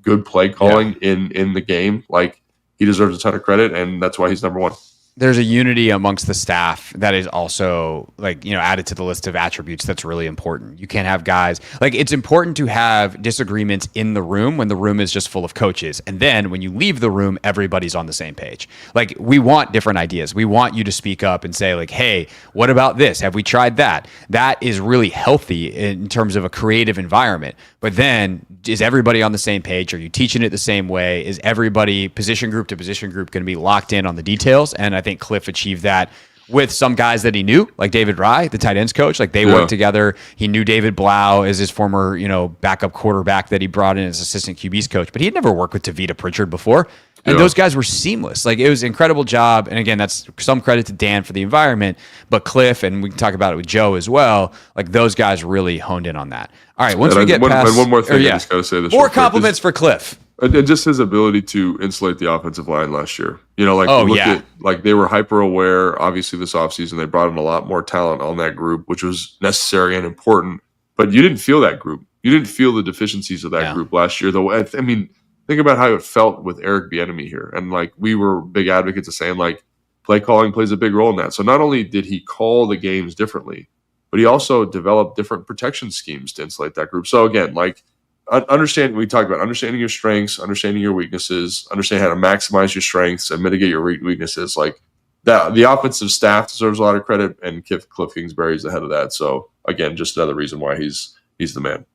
good play calling in the game. Like, he deserves a ton of credit, and that's why he's number one. There's a unity amongst the staff that is also, like, added to the list of attributes that's really important. You can't have guys, like, it's important to have disagreements in the room when the room is just full of coaches. And then when you leave the room, everybody's on the same page. Like, we want different ideas. We want you to speak up and say, like, hey, what about this? Have we tried that? That is really healthy in terms of a creative environment. But then, is everybody on the same page? Are you teaching it the same way? Is everybody position group to position group going to be locked in on the details? And I think Cliff achieved that with some guys that he knew, like David Rye, the tight ends coach. Like, they worked together. He knew David Blau as his former, backup quarterback that he brought in as assistant QB's coach. But he had never worked with Tavita Pritchard before. And those guys were seamless. Like, it was an incredible job. And again, that's some credit to Dan for the environment. But Cliff, and we can talk about it with Joe as well, like, those guys really honed in on that. All right, once we get past... one more thing, I just got to say this. More compliments for Cliff. And just his ability to insulate the offensive line last year. They were hyper aware. Obviously, this offseason, they brought in a lot more talent on that group, which was necessary and important. But you didn't feel that group. You didn't feel the deficiencies of that group last year, though. I mean, think about how it felt with Eric Bieniemy here. And, like, we were big advocates of saying, like, play calling plays a big role in that. So not only did he call the games differently, but he also developed different protection schemes to insulate that group. So, again, like, we talked about understanding your strengths, understanding your weaknesses, understanding how to maximize your strengths and mitigate your weaknesses. Like, that, the offensive staff deserves a lot of credit, and Cliff Kingsbury is ahead of that. So, again, just another reason why he's the man.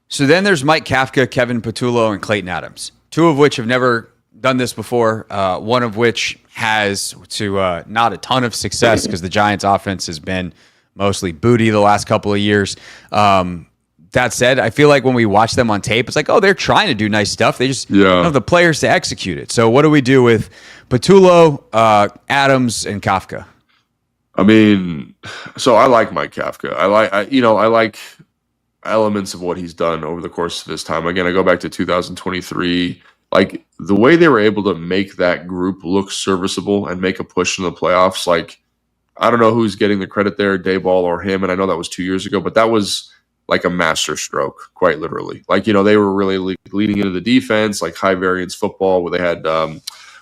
So then there's Mike Kafka, Kevin Patullo, and Clayton Adams, two of which have never done this before, one of which has to not a ton of success because the Giants' offense has been mostly booty the last couple of years. That said, I feel like when we watch them on tape, it's like, oh, they're trying to do nice stuff. They just don't have the players to execute it. So what do we do with Patullo, Adams, and Kafka? I mean, so I like Mike Kafka. I like elements of what he's done over the course of his time. Again, I go back to 2023. Like, the way they were able to make that group look serviceable and make a push in the playoffs, like, I don't know who's getting the credit there, Dayball or him, and I know that was 2 years ago, but that was like a master stroke, quite literally. Like, they were really leading into the defense, like high variance football, where they had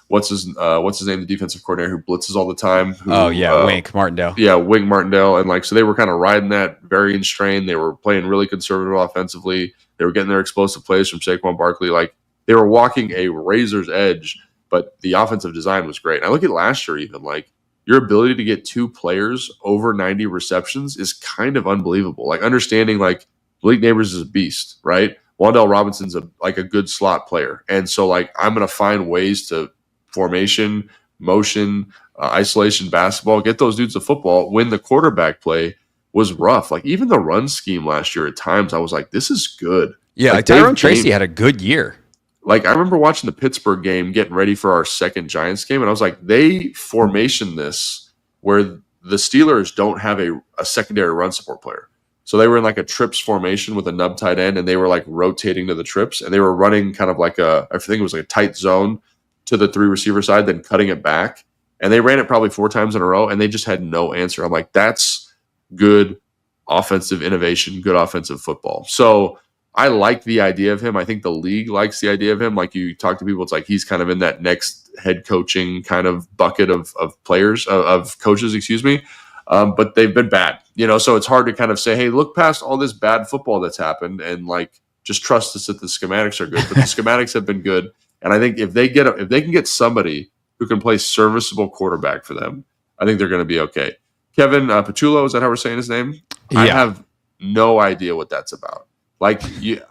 what's his name, the defensive coordinator who blitzes all the time. Wink Martindale. Yeah, Wink Martindale, and like, so they were kind of riding that variance train. They were playing really conservative offensively. They were getting their explosive plays from Saquon Barkley. Like, they were walking a razor's edge, but the offensive design was great. And I look at last year, even like your ability to get two players over 90 receptions is kind of unbelievable. Like understanding like Malik Neighbors is a beast, right? Wan'Dale Robinson's a good slot player. And so like I'm going to find ways to formation, motion, isolation basketball, get those dudes to football when the quarterback play was rough. Like even the run scheme last year at times, I was like, this is good. Yeah, like Tyrone Tracy had a good year. Like I remember watching the Pittsburgh game, getting ready for our second Giants game, and I was like, they formation this where the Steelers don't have a secondary run support player. So they were in like a trips formation with a nub tight end, and they were like rotating to the trips, and they were running kind of like I think it was like a tight zone to the 3 receiver side, then cutting it back. And they ran it probably 4 times in a row, and they just had no answer. I'm like, that's good offensive innovation, good offensive football. So I like the idea of him. I think the league likes the idea of him. Like you talk to people, it's like he's kind of in that next head coaching kind of bucket of players, of coaches, excuse me. But they've been bad, so it's hard to kind of say, hey, look past all this bad football that's happened and like just trust us that the schematics are good. But the schematics have been good. And I think if they can get somebody who can play serviceable quarterback for them, I think they're going to be okay. Kevin Patullo, is that how we're saying his name? Yeah. I have no idea what that's about. Like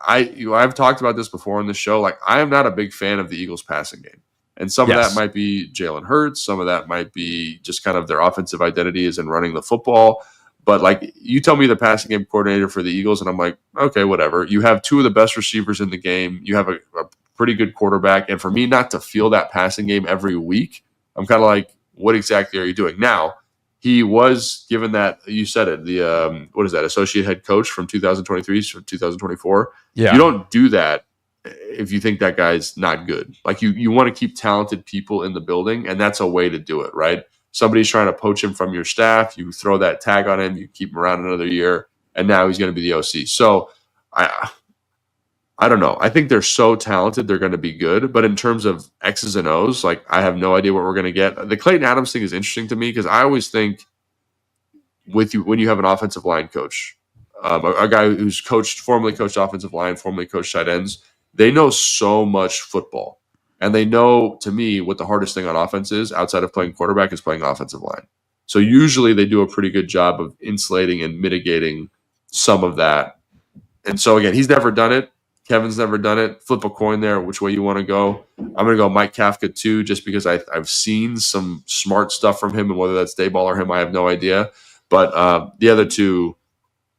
I've talked about this before on the show. Like I am not a big fan of the Eagles passing game. And some of that might be Jalen Hurts. Some of that might be just kind of their offensive identity is in running the football. But like you tell me the passing game coordinator for the Eagles, and I'm like, okay, whatever. You have 2 of the best receivers in the game. You have a pretty good quarterback. And for me not to feel that passing game every week, I'm kind of like, what exactly are you doing? Now, he was given that, you said it, the what is that, associate head coach from 2023 to 2024. Yeah. You don't do that if you think that guy's not good. Like you want to keep talented people in the building, and that's a way to do it, right? Somebody's trying to poach him from your staff. You throw that tag on him, you keep him around another year, and now he's going to be the OC. So I don't know. I think they're so talented, they're going to be good. But in terms of X's and O's, like I have no idea what we're going to get. The Clayton Adams thing is interesting to me because I always think when you have an offensive line coach, a guy who's formerly coached offensive line, formerly coached tight ends, they know so much football. And they know, to me, what the hardest thing on offense is outside of playing quarterback is playing offensive line. So usually they do a pretty good job of insulating and mitigating some of that. And so, again, he's never done it. Kevin's never done it. Flip a coin there, which way you want to go. I'm going to go Mike Kafka too, just because I've seen some smart stuff from him, and whether that's Dayball or him, I have no idea. But the other 2,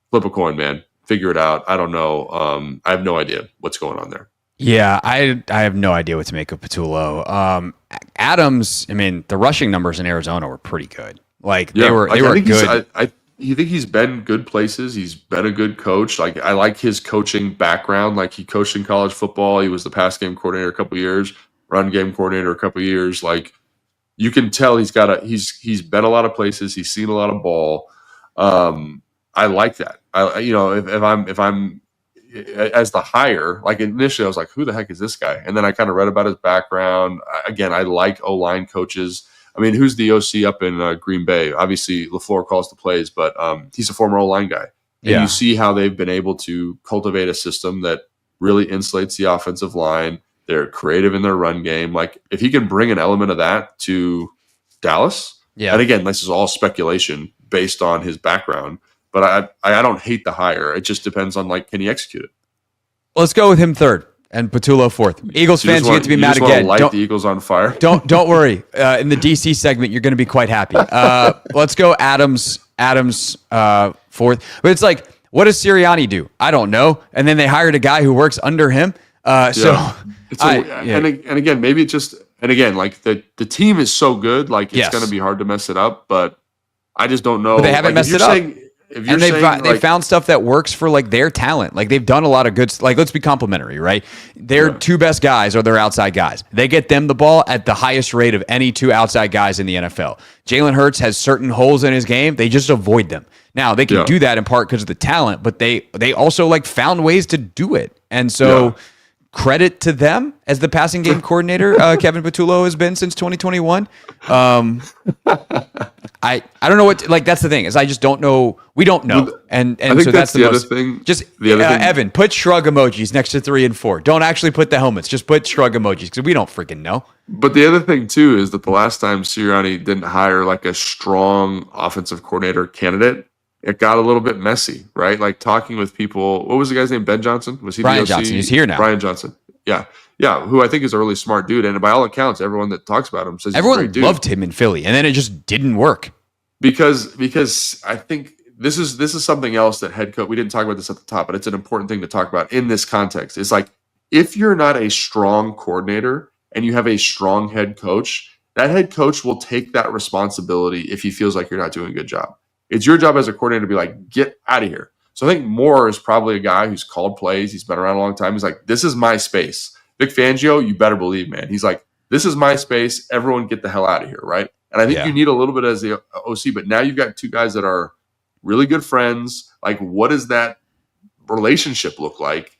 flip a coin, man. Figure it out. I don't know. I have no idea what's going on there. Yeah, I have no idea what to make of Patullo. Adams, I mean, the rushing numbers in Arizona were pretty good. Like they were good. You think he's been good places. He's been a good coach. Like I like his coaching background. Like he coached in college football. He was the pass game coordinator a couple of years, run game coordinator a couple of years. Like you can tell he's been a lot of places. He's seen a lot of ball. I like that. If I'm as the hire, like initially I was like, who the heck is this guy? And then I kind of read about his background. Again, I like O-line coaches. I mean, who's the OC up in Green Bay? Obviously, LaFleur calls the plays, but he's a former O-line guy. And you see how they've been able to cultivate a system that really insulates the offensive line. They're creative in their run game. Like, if he can bring an element of that to Dallas, and again, this is all speculation based on his background, but I don't hate the hire. It just depends on, like, can he execute it? Let's go with him third. And Patullo fourth. Eagles fans, you get to be mad again. Light the Eagles on fire. Don't worry. In the DC segment, you're going to be quite happy. Let's go Adams fourth. But it's like, what does Sirianni do? I don't know. And then they hired a guy who works under him. And again, maybe it just, and again, like the team is so good, like it's going to be hard to mess it up. But I just don't know. But they haven't messed it up. And they found stuff that works for like their talent. Like they've done a lot of good. Like let's be complimentary, right? Their 2 best guys are their outside guys. They get them the ball at the highest rate of any 2 outside guys in the NFL. Jalen Hurts has certain holes in his game. They just avoid them. Now they can do that in part because of the talent, but they also like found ways to do it. And so credit to them as the passing game coordinator Kevin Patullo has been since 2021. I don't know what, like, that's the thing, is I just don't know. We don't know. And I think so that's the most, other thing. just the other thing. Evan, put shrug emojis next to 3 and 4. Don't actually put the helmets. Just put shrug emojis, because we don't freaking know. But the other thing too is that the last time Sirianni didn't hire like a strong offensive coordinator candidate, it got a little bit messy, right? Like talking with people. What was the guy's name? Ben Johnson? Was he Brian the OC? Johnson? He's here now. Brian Johnson. Yeah. Who I think is a really smart dude, and by all accounts, everyone that talks about him says everyone he's a great dude. loved him in Philly, and then it just didn't work. Because I think this is something else that head coach. We didn't talk about this at the top, but it's an important thing to talk about in this context. It's like, if you're not a strong coordinator and you have a strong head coach, that head coach will take that responsibility if he feels like you're not doing a good job. It's your job as a coordinator to be like, get out of here. So I think Moore is probably a guy who's called plays. He's been around a long time. He's like, this is my space. Vic Fangio, you better believe, man. He's like, this is my space. Everyone get the hell out of here, right? And I think you need a little bit as the OC, but now you've got two guys that are really good friends. Like, what does that relationship look like?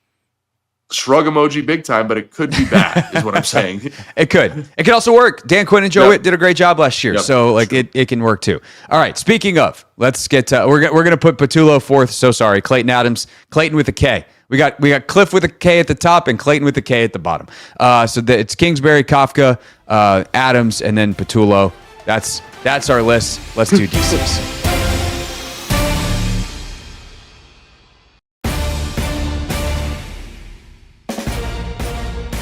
Shrug emoji big time, but it could be bad, is what I'm saying. It could. It could also work. Dan Quinn and Joe Witt did a great job last year, so like it can work too. All right. Speaking of, let's get to, we're gonna put Patullo fourth. So sorry, Clayton Adams, Clayton with a K. We got Cliff with a K at the top and Clayton with a K at the bottom. It's Kingsbury, Kafka, Adams, and then Patullo. That's our list. Let's do D6.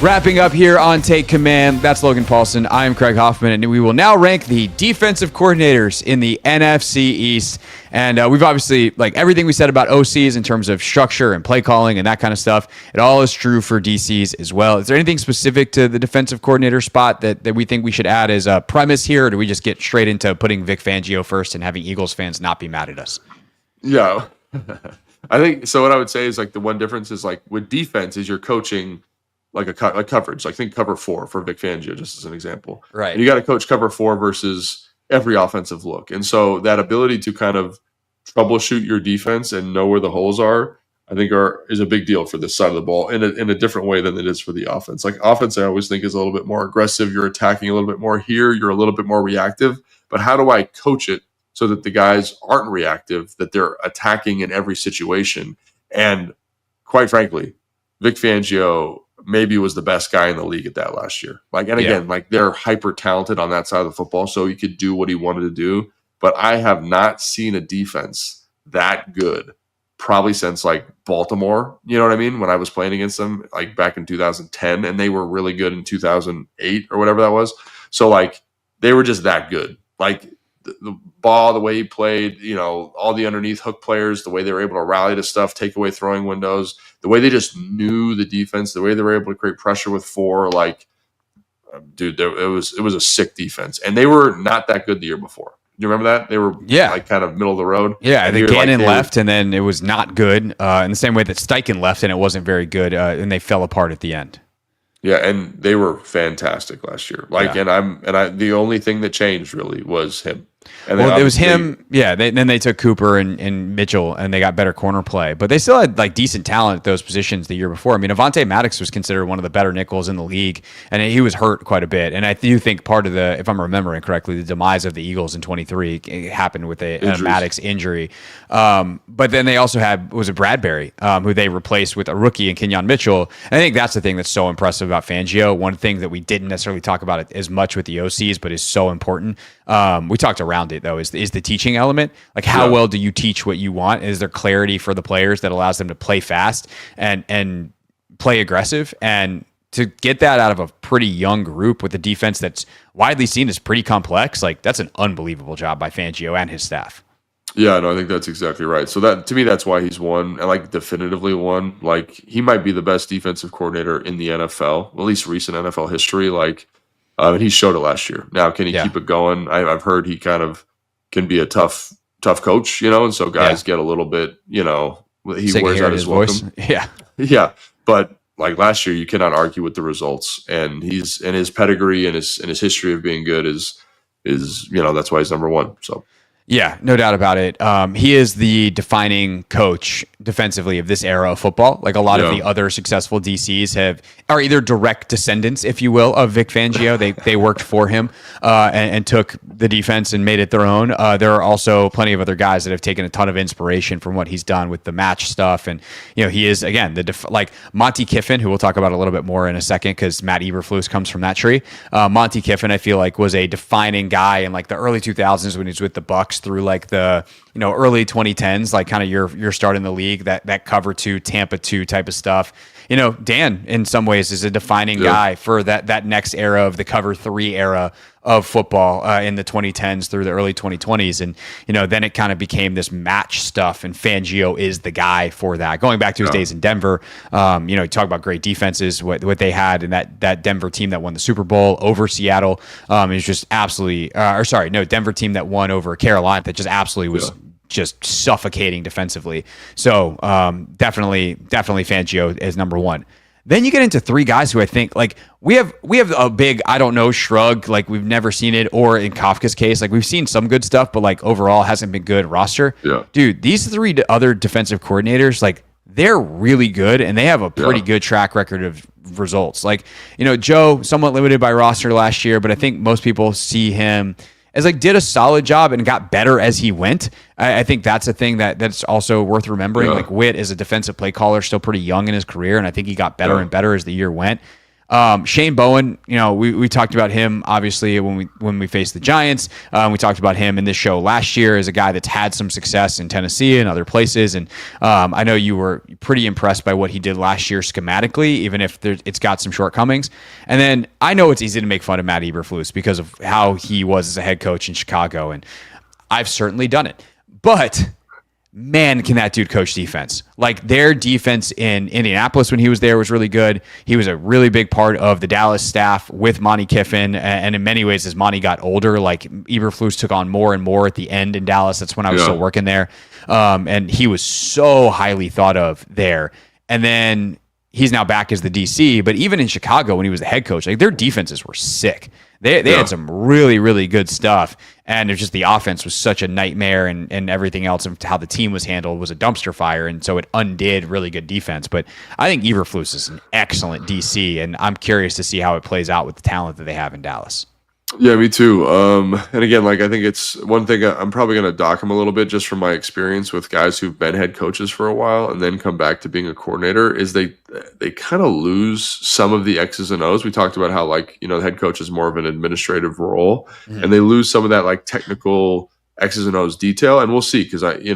Wrapping up here on Take Command, that's Logan Paulson. I am Craig Hoffman, and we will now rank the defensive coordinators in the NFC East. And we've obviously, like, everything we said about OCs in terms of structure and play calling and that kind of stuff, it all is true for DCs as well. Is there anything specific to the defensive coordinator spot that we think we should add as a premise here, or do we just get straight into putting Vic Fangio first and having Eagles fans not be mad at us? Yeah. I think, so what I would say is, like, the one difference is, like, with defense is you're coaching like a coverage, like think cover 4 for Vic Fangio, just as an example. Right. And you got to coach cover 4 versus every offensive look. And so that ability to kind of troubleshoot your defense and know where the holes are, I think is a big deal for this side of the ball in a different way than it is for the offense. Like, offense, I always think is a little bit more aggressive. You're attacking a little bit more here. You're a little bit more reactive. But how do I coach it so that the guys aren't reactive, that they're attacking in every situation? And quite frankly, Vic Fangio maybe was the best guy in the league at that last year. Like, and again, like, they're hyper talented on that side of the football, so he could do what he wanted to do. But I have not seen a defense that good probably since, like, Baltimore. You know what I mean? When I was playing against them, like, back in 2010, and they were really good in 2008 or whatever that was. So, like, they were just that good. Like, the ball, the way he played, you know, all the underneath hook players, the way they were able to rally to stuff, take away throwing windows, the way they just knew the defense, the way they were able to create pressure with 4, like, dude, it was a sick defense. And they were not that good the year before. Do you remember that? They were like kind of middle of the road. Yeah, I think Gannon left, and then it was not good. In the same way that Steichen left, and it wasn't very good, and they fell apart at the end. Yeah, and they were fantastic last year. Like, and I the only thing that changed really was him. And well, it was him. Yeah, then they took Cooper and Mitchell, and they got better corner play. But they still had, like, decent talent at those positions the year before. I mean, Avonte Maddox was considered one of the better nickels in the league, and he was hurt quite a bit. And I do think part of the, if I'm remembering correctly, the demise of the Eagles in 23 happened with a Maddox injury. But then they also had, was it Bradbury, who they replaced with a rookie in Kenyon Mitchell. And I think that's the thing that's so impressive about Fangio. One thing that we didn't necessarily talk about it as much with the OCs, but is so important. We talked around it, though, is the teaching element. Like, how well do you teach what you want? Is there clarity for the players that allows them to play fast and play aggressive? And to get that out of a pretty young group with a defense that's widely seen as pretty complex, like, that's an unbelievable job by Fangio and his staff. Yeah, no, I think that's exactly right. So that, to me, that's why he's won, and, like, definitively won. Like, he might be the best defensive coordinator in the NFL, at least recent NFL history. Like, and he showed it last year. Now, can he keep it going? I've heard he kind of can be a tough coach, you know, and so guys get a little bit, you know, he wears out his welcome. Yeah. But, like, last year, you cannot argue with the results, and his pedigree and his history of being good is, you know, that's why he's number one. So. Yeah, no doubt about it. He is the defining coach defensively of this era of football. Like a lot of the other successful DCs are either direct descendants, if you will, of Vic Fangio. They worked for him and took the defense and made it their own. There are also plenty of other guys that have taken a ton of inspiration from what he's done with the match stuff. And he is again like Monty Kiffin, who we'll talk about a little bit more in a second because Matt Eberflus comes from that tree. Monty Kiffin, I feel like, was a defining guy in like the early 2000s when he was with the Bucks through like the early 2010s, like kind of your start in the league, that cover 2, Tampa 2 type of stuff. Dan in some ways is a defining guy for that next era of the cover 3 era of football in the 2010s through the early 2020s. And, then it kind of became this match stuff, and Fangio is the guy for that. Going back to his days in Denver, you talk about great defenses, what they had in that Denver team that won the Super Bowl over Seattle is just absolutely, Denver team that won over Carolina that just absolutely was just suffocating defensively. So definitely Fangio is number one. Then you get into 3 guys who I think like we have a big, I don't know, shrug, like we've never seen it, or in Kafka's case, like we've seen some good stuff, but like overall hasn't been good roster. Yeah. Dude, these 3 other defensive coordinators, like they're really good and they have a pretty good track record of results. Like, Joe, somewhat limited by roster last year, but I think most people see him as like did a solid job and got better as he went. I think that's a thing that's also worth remembering. Like Witt is a defensive play caller, still pretty young in his career, and I think he got better and better as the year went. Shane Bowen, we talked about him obviously when we faced the Giants. We talked about him in this show last year as a guy that's had some success in Tennessee and other places. And I know you were pretty impressed by what he did last year schematically, even if it's got some shortcomings. And then I know it's easy to make fun of Matt Eberflus because of how he was as a head coach in Chicago, and I've certainly done it. But man, can that dude coach defense. Like their defense in Indianapolis when he was there was really good. He was a really big part of the Dallas staff with Monty Kiffin. And in many ways, as Monty got older, like Eberflus took on more and more at the end in Dallas. That's when I was still working there. And he was so highly thought of there. And then he's now back as the DC. But even in Chicago when he was the head coach, like their defenses were sick. They had some really, really good stuff. And it's just the offense was such a nightmare, and everything else of how the team was handled was a dumpster fire. And so it undid really good defense. But I think Eberflus is an excellent DC, and I'm curious to see how it plays out with the talent that they have in Dallas. Yeah, me too. And again, like I think it's one thing I'm probably going to dock him a little bit just from my experience with guys who've been head coaches for a while and then come back to being a coordinator is they kind of lose some of the X's and O's. We talked about how the head coach is more of an administrative role, and they lose some of that like technical X's and O's detail. And we'll see because I don't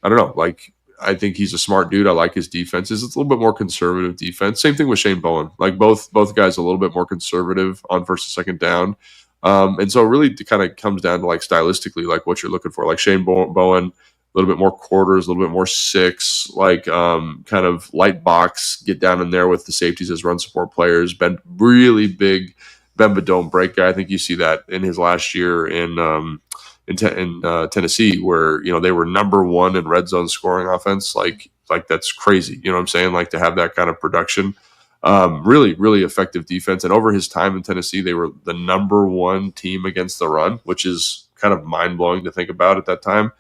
know, like I think he's a smart dude. I like his defenses. It's a little bit more conservative defense. Same thing with Shane Bowen. Like both guys a little bit more conservative on first and second down. And so really it kind of comes down to like stylistically, like what you're looking for. Like Shane Bowen, a little bit more quarters, a little bit more 6, like kind of light box, get down in there with the safeties as run support players. Been really big bend but don't break guy. I think you see that in his last year in Tennessee, where they were number 1 in red zone scoring offense. Like that's crazy. You know what I'm saying? Like to have that kind of production, really, really effective defense. And over his time in Tennessee, they were the number 1 team against the run, which is kind of mind blowing to think about at that time.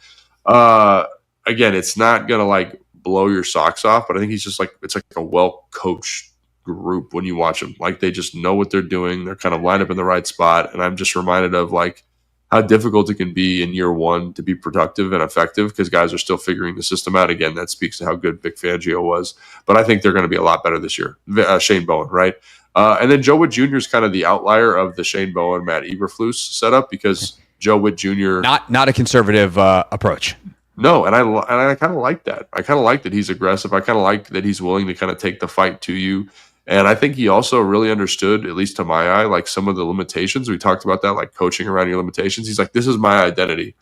Again, it's not gonna like blow your socks off, but I think it's like a well coached group when you watch them. Like they just know what they're doing. They're kind of lined up in the right spot. And I'm just reminded of like how difficult it can be in year 1 to be productive and effective because guys are still figuring the system out. Again, that speaks to how good Vic Fangio was. But I think they're going to be a lot better this year. Shane Bowen, right? And then Joe Witt Jr. is kind of the outlier of the Shane Bowen, Matt Eberflus setup because Joe Witt Jr. Not a conservative approach. No, and I kind of like that. I kind of like that he's aggressive. I kind of like that he's willing to kind of take the fight to you. And I think he also really understood, at least to my eye, like some of the limitations. We talked about that, like coaching around your limitations. He's like, this is my identity.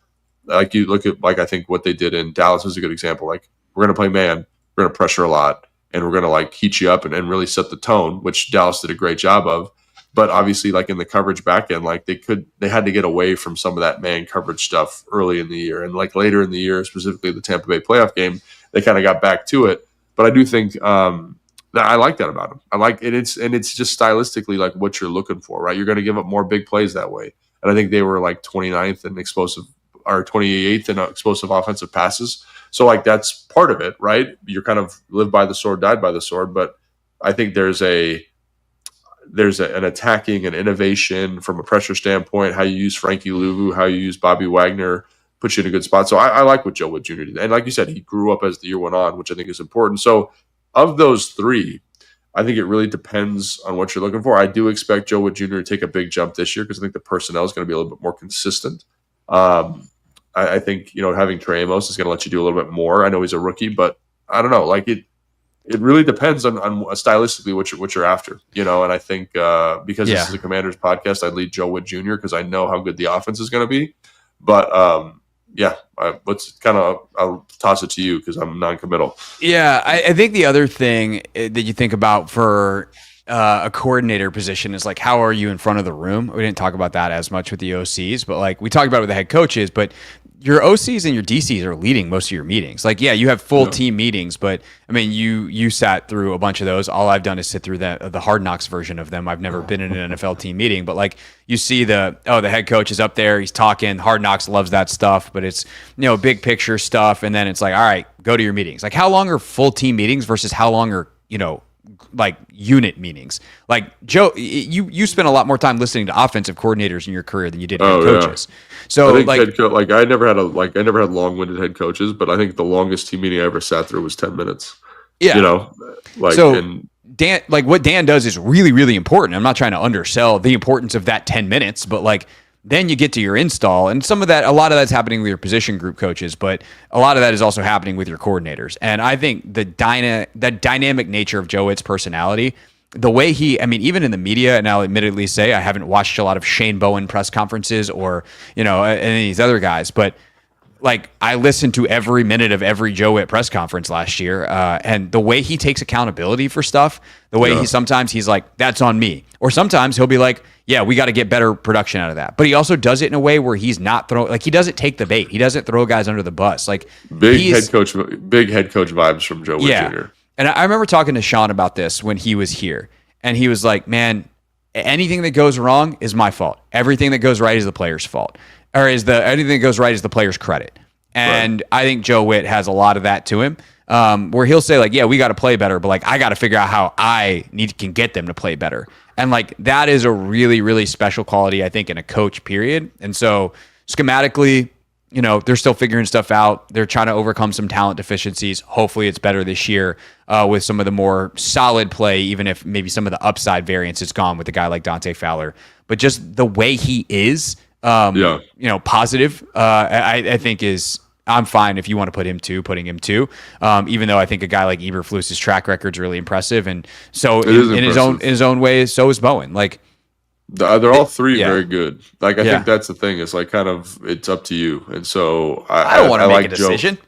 Like you look at, like I think what they did in Dallas was a good example. Like we're going to play man, we're going to pressure a lot, and we're going to like heat you up and really set the tone, which Dallas did a great job of. But obviously, like in the coverage back end, like they had to get away from some of that man coverage stuff early in the year, and like later in the year, specifically the Tampa Bay playoff game, they kind of got back to it. But I do think I like that about him. I like it. It's just stylistically like what you're looking for, right? You're going to give up more big plays that way. And I think they were like 29th in explosive are 28th in explosive offensive passes. So like that's part of it, right? You're kind of live by the sword, died by the sword. But I think there's an attacking and innovation from a pressure standpoint, how you use Frankie Louvu, how you use Bobby Wagner, puts you in a good spot. So I like what Joe Wood Jr. did. And like you said, he grew up as the year went on, which I think is important. So of those three, I think it really depends on what you're looking for. I do expect Joe Wood Jr. to take a big jump this year because I think the personnel is going to be a little bit more consistent. I think, having Trey Amos is going to let you do a little bit more. I know he's a rookie, but I don't know. Like it really depends on stylistically what you're after, and I think because this is a Commanders podcast, I'd lead Joe Wood Jr. because I know how good the offense is going to be. But I'll toss it to you because I'm non-committal. Yeah, I think the other thing that you think about for a coordinator position is like, how are you in front of the room? We didn't talk about that as much with the OCs, but like we talked about it with the head coaches, but your OCs and your DCs are leading most of your meetings. Like, yeah, you have full team meetings, but I mean, you sat through a bunch of those. All I've done is sit through the Hard Knocks version of them. I've never been in an NFL team meeting, but like you see the head coach is up there, he's talking. Hard Knocks loves that stuff, but it's, big picture stuff. And then it's like, all right, go to your meetings. Like, how long are full team meetings versus how long are, like unit meetings? Like Joe, you spent a lot more time listening to offensive coordinators in your career than you did head coaches. Yeah. So I think I never had long-winded head coaches, but I think the longest team meeting I ever sat through was 10 minutes. Yeah. Dan, like what Dan does is really, really important. I'm not trying to undersell the importance of that 10 minutes, but like then you get to your install, and a lot of that's happening with your position group coaches, but a lot of that is also happening with your coordinators. And I think the dynamic nature of Joe Witt's personality, the way even in the media, and I'll admittedly say I haven't watched a lot of Shane Bowen press conferences or, any of these other guys, but like I listened to every minute of every Joe Witt press conference last year, and the way he takes accountability for stuff, the way he's like, that's on me. Or sometimes he'll be like, yeah, we got to get better production out of that. But he also does it in a way where he's not he doesn't take the bait. He doesn't throw guys under the bus. Like big head coach vibes from Joe Witt Jr. And I remember talking to Sean about this when he was here, and he was like, man, anything that goes wrong is my fault. Everything that goes right is the player's fault. Or anything that goes right is the player's credit. And I think Joe Witt has a lot of that to him, where he'll say like, yeah, we got to play better, but like I got to figure out how I can get them to play better. And like that is a really, really special quality, I think, in a coach, period. And so schematically, they're still figuring stuff out. They're trying to overcome some talent deficiencies. Hopefully it's better this year with some of the more solid play, even if maybe some of the upside variance is gone with a guy like Dante Fowler. But just the way he is, positive, I think I'm fine if you want to putting him two. Even though I think a guy like Eberflus's track record is really impressive, and so in his own way, so is Bowen. Like they're all three very good. Like I think that's the thing. It's like kind of it's up to you, and so I don't want to make a decision.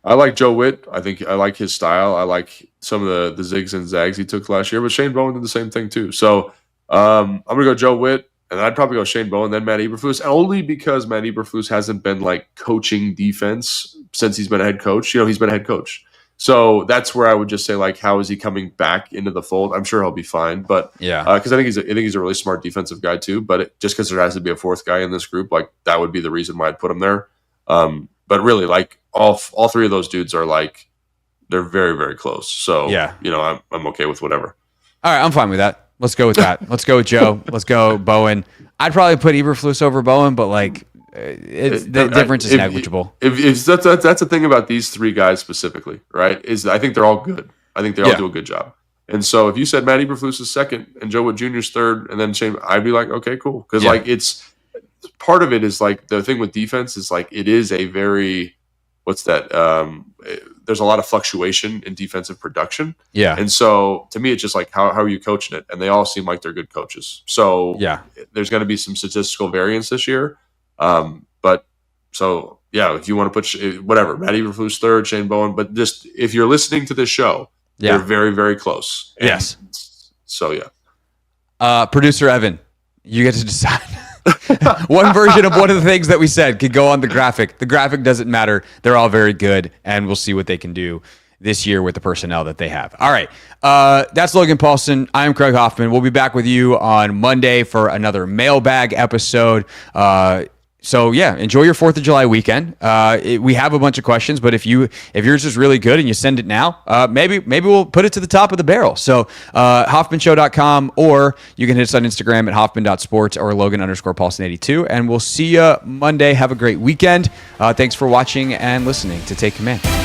I like Joe Witt. I think I like his style. I like some of the zigs and zags he took last year, but Shane Bowen did the same thing too. So I'm gonna go Joe Witt. And I'd probably go Shane Bowen, then Matt Eberflus, only because Matt Eberflus hasn't been like coaching defense since he's been a head coach. He's been a head coach. So that's where I would just say, like, how is he coming back into the fold? I'm sure he'll be fine. But because I think he's a really smart defensive guy too. But just because there has to be a fourth guy in this group, like that would be the reason why I'd put him there. But really, like all three of those dudes are like, they're very, very close. So I'm okay with whatever. All right, I'm fine with that. Let's go with that. Let's go with Joe. Let's go Bowen. I'd probably put Eberflus over Bowen, but like the difference is negligible. If that's the thing about these three guys specifically, right? Is I think they're all good. I think they all do a good job. And so if you said Matt Eberflus is second and Joe Wood Jr. is third, and then Shane, I'd be like, okay, cool, because like it's part of it is like the thing with defense is like it is a very there's a lot of fluctuation in defensive production. Yeah. And so to me, it's just like, how are you coaching it? And they all seem like they're good coaches. So there's going to be some statistical variance this year. But so, if you want to put whatever, Matt Eberflus third, Shane Bowen, but just if you're listening to this show, they're very, very close. And yes. So, producer Evan, you get to decide. One version of one of the things that we said could go on the graphic. The graphic doesn't matter. They're all very good, and we'll see what they can do this year with the personnel that they have. All right. That's Logan Paulson. I'm Craig Hoffman. We'll be back with you on Monday for another mailbag episode. So yeah, enjoy your 4th of July weekend. We have a bunch of questions, but if yours is really good and you send it now, maybe we'll put it to the top of the barrel. So HoffmanShow.com, or you can hit us on Instagram at Hoffman.sports or Logan_Paulson82, and we'll see you Monday. Have a great weekend. Thanks for watching and listening to Take Command.